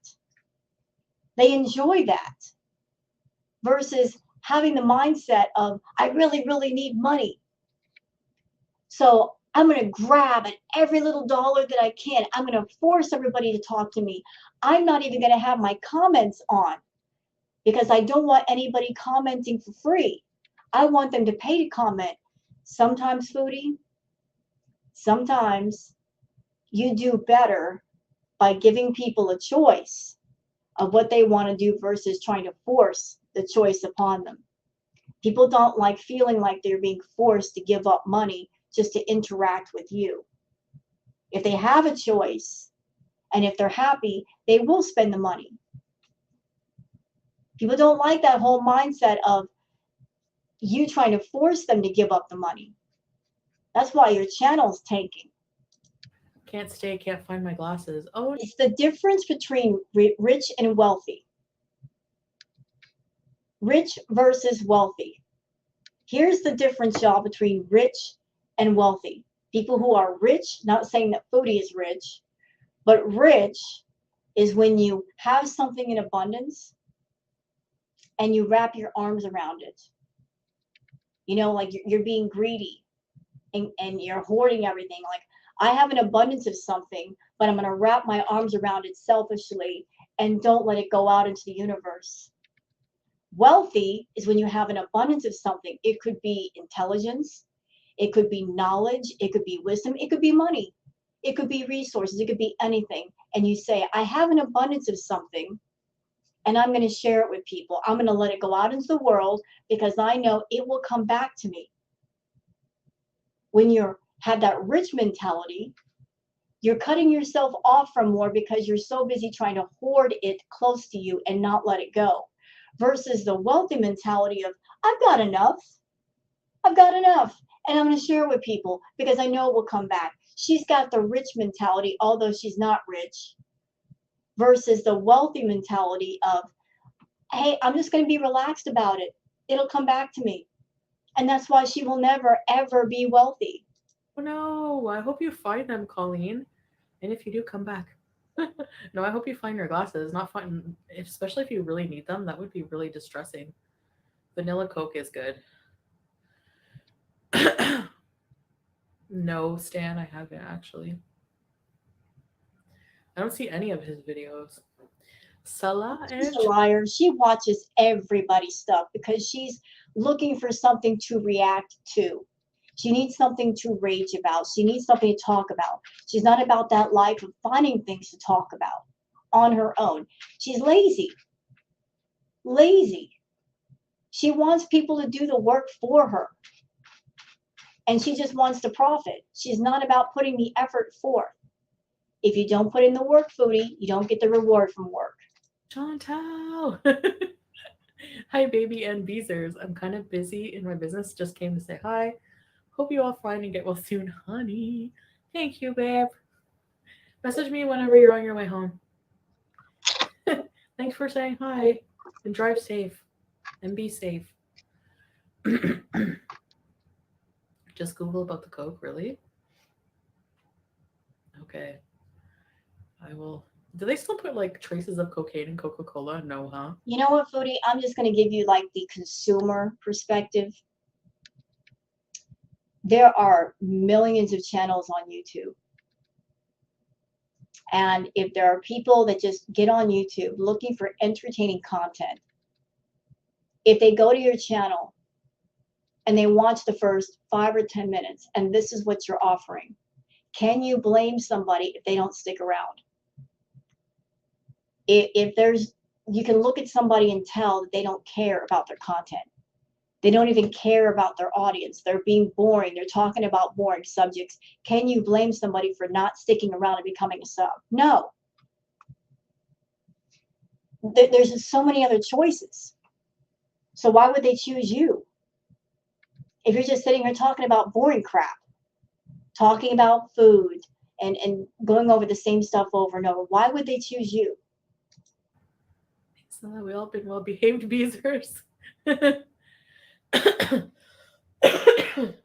They enjoy that versus having the mindset of, I really, really need money. So I'm going to grab at every little dollar that I can. I'm going to force everybody to talk to me. I'm not even going to have my comments on because I don't want anybody commenting for free. I want them to pay to comment. Sometimes, Foodie, sometimes you do better by giving people a choice of what they want to do versus trying to force the choice upon them. People don't like feeling like they're being forced to give up money just to interact with you. If they have a choice and if they're happy, they will spend the money. People don't like that whole mindset of you trying to force them to give up the money. That's why your channel's tanking. Can't stay, can't find my glasses. Oh, It's the difference between rich and wealthy. Rich versus wealthy. Here's the difference, y'all, between rich and wealthy. People who are rich, not saying that Foodie is rich, but rich is when you have something in abundance and you wrap your arms around it. Like you're being greedy and you're hoarding everything. Like, I have an abundance of something, but I'm going to wrap my arms around it selfishly and don't let it go out into the universe. Wealthy is when you have an abundance of something. It could be intelligence, it could be knowledge, it could be wisdom, it could be money, it could be resources, it could be anything. And you say, I have an abundance of something and I'm going to share it with people. I'm going to let it go out into the world because I know it will come back to me. When you have that rich mentality, you're cutting yourself off from more because you're so busy trying to hoard it close to you and not let it go. Versus the wealthy mentality of, I've got enough. I've got enough. And I'm going to share it with people because I know it will come back. She's got the rich mentality, although she's not rich. Versus the wealthy mentality of, hey, I'm just going to be relaxed about it. It'll come back to me. And that's why she will never, ever be wealthy. Oh no, I hope you find them, Colleen. And if you do, come back. No, I hope you find your glasses. Not find, especially if you really need them. That would be really distressing. Vanilla Coke is good. No, Stan, I haven't actually. I don't see any of his videos. Salah She's and a liar. She watches everybody's stuff because she's looking for something to react to. She needs something to rage about. She needs something to talk about. She's not about that life of finding things to talk about on her own. She's lazy. Lazy. She wants people to do the work for her. And she just wants to profit. She's not about putting the effort forth. If you don't put in the work, Foodie, you don't get the reward from work. Chantal. Hi, baby and Beezers. I'm kind of busy in my business. Just came to say hi. Hope you all find and get well soon, honey. Thank you, babe. Message me whenever you're on your way home. Thanks for saying hi. And drive safe. And be safe. Just Google about the Coke, really? Okay. I will. Do they still put like traces of cocaine in Coca Cola? No, huh? You know what, Foodie? I'm just going to give you like the consumer perspective. There are millions of channels on YouTube. And if there are people that just get on YouTube looking for entertaining content, if they go to your channel and they watch the first 5 or 10 minutes and this is what you're offering, can you blame somebody if they don't stick around? If there's, you can look at somebody and tell that they don't care about their content. They don't even care about their audience. They're being boring. They're talking about boring subjects. Can you blame somebody for not sticking around and becoming a sub? No. There's just so many other choices. So why would they choose you? If you're just sitting here talking about boring crap, talking about food and going over the same stuff over and over, why would they choose you? So we all been well behaved Beezers.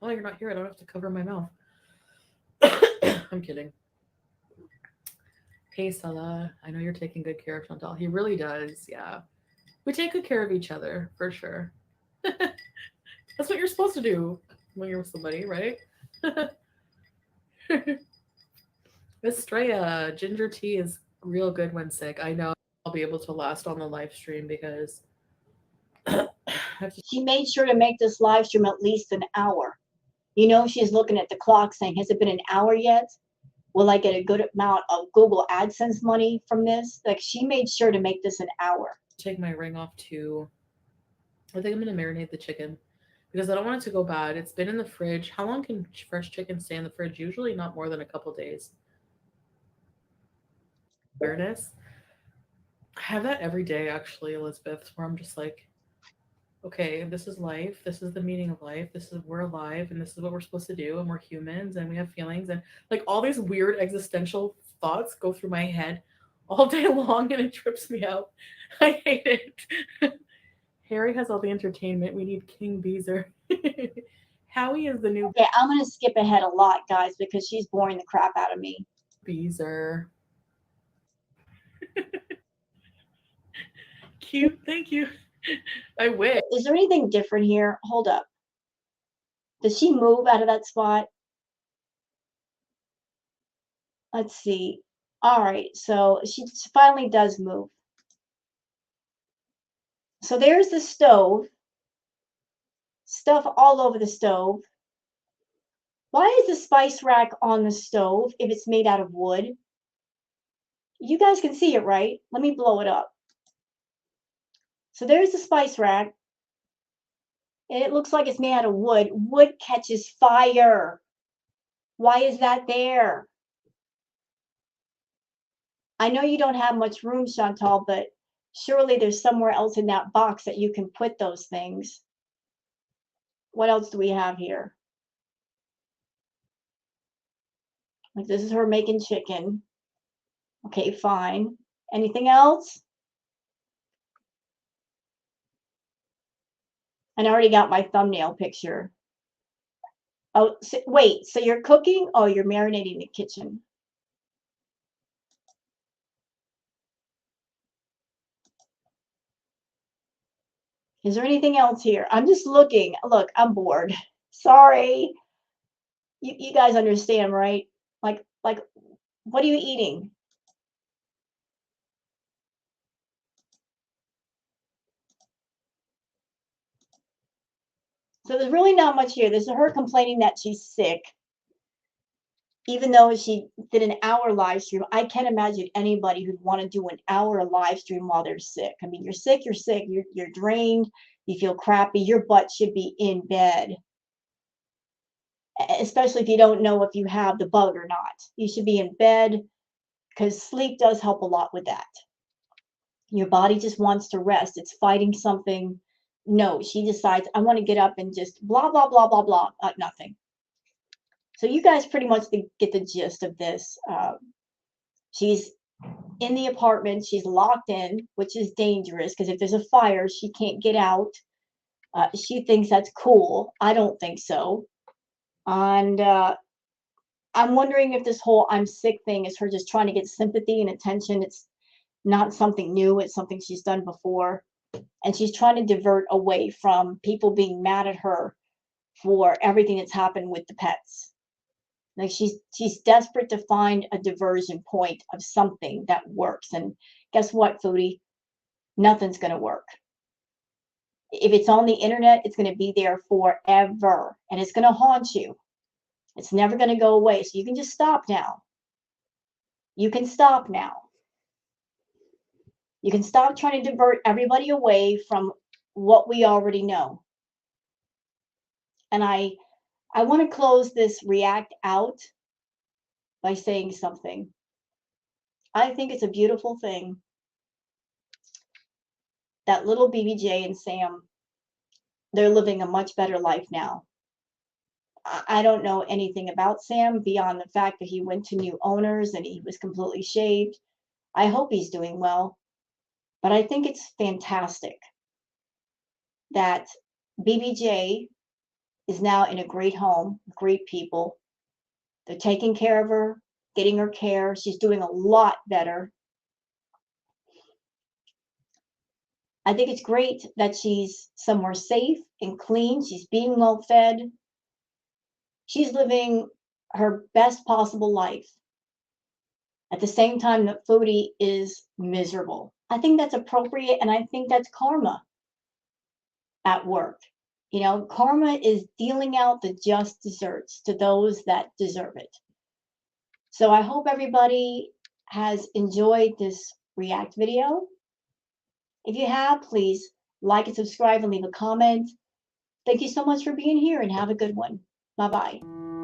Oh, you're not here. I don't have to cover my mouth. I'm kidding. Hey, Salah. I know you're taking good care of Chantal. He really does. Yeah. We take good care of each other, for sure. That's what you're supposed to do when you're with somebody, right? Estrella, ginger tea is real good when sick. I know I'll be able to last on the live stream because I have to. She made sure to make this live stream at least an hour. You know, she's looking at the clock saying, has it been an hour yet? Will I get a good amount of Google AdSense money from this? Like, she made sure to make this an hour. Take my ring off too. I think I'm gonna marinate the chicken because I don't want it to go bad. It's been in the fridge. How long can fresh chicken stay in the fridge? Usually not more than a couple days. Awareness. I have that every day actually, Elizabeth, where I'm just like, okay, this is life. This is the meaning of life. This is we're alive and this is what we're supposed to do and we're humans and we have feelings and like all these weird existential thoughts go through my head all day long and it trips me out. I hate it. Harry has all the entertainment. We need King Beezer. Howie is the new Okay, I'm going to skip ahead a lot, guys, because she's boring the crap out of me. Beezer. Cute. Thank you. I wish. Is there anything different here? Hold up. Does she move out of that spot? Let's see. All right, so she finally does move. So there's the stove. Stuff all over the stove. Why is the spice rack on the stove if it's made out of wood? You guys can see it, right? Let me blow it up. So there's the spice rack. And it looks like it's made out of wood. Wood catches fire. Why is that there? I know you don't have much room, Chantal, but surely there's somewhere else in that box that you can put those things. What else do we have here? Like, this is her making chicken. Okay, fine. Anything else? And I already got my thumbnail picture. Oh, so, wait, so you're cooking? Oh, you're marinating in the kitchen. Is there anything else here? I'm just looking. Look, I'm bored. Sorry. You guys understand, right? Like, what are you eating? So there's really not much here. There's her complaining that she's sick, even though she did an hour live stream. I can't imagine anybody who'd want to do an hour live stream while they're sick. I mean, you're sick, you're drained, you feel crappy, your butt should be in bed, especially if you don't know if you have the bug or not. You should be in bed because sleep does help a lot with that. Your body just wants to rest. It's fighting something. No, she decides, I want to get up and just blah, blah, blah, blah, blah, nothing. So you guys pretty much get the gist of this. She's in the apartment. She's locked in, which is dangerous because if there's a fire, she can't get out. She thinks that's cool. I don't think so. And I'm wondering if this whole I'm sick thing is her just trying to get sympathy and attention. It's not something new, it's something she's done before. And she's trying to divert away from people being mad at her for everything that's happened with the pets. Like she's desperate to find a diversion point of something that works. And guess what, Foodie? Nothing's gonna work. If it's on the internet, it's gonna be there forever and it's gonna haunt you. It's never gonna go away. So you can just stop now. You can stop now. You can stop trying to divert everybody away from what we already know. And I want to close this react out by saying something. I think it's a beautiful thing that little BBJ and Sam, they're living a much better life now. I don't know anything about Sam beyond the fact that he went to new owners and he was completely shaved. I hope he's doing well, but I think it's fantastic that BBJ is now in a great home, great people. They're taking care of her, getting her care. She's doing a lot better. I think it's great that she's somewhere safe and clean. She's being well fed. She's living her best possible life. At the same time that Foodie is miserable. I think that's appropriate and I think that's karma at work. You know, karma is dealing out the just desserts to those that deserve it. So I hope everybody has enjoyed this react video. If you have, please like and subscribe and leave a comment. Thank you so much for being here and have a good one. Bye-bye.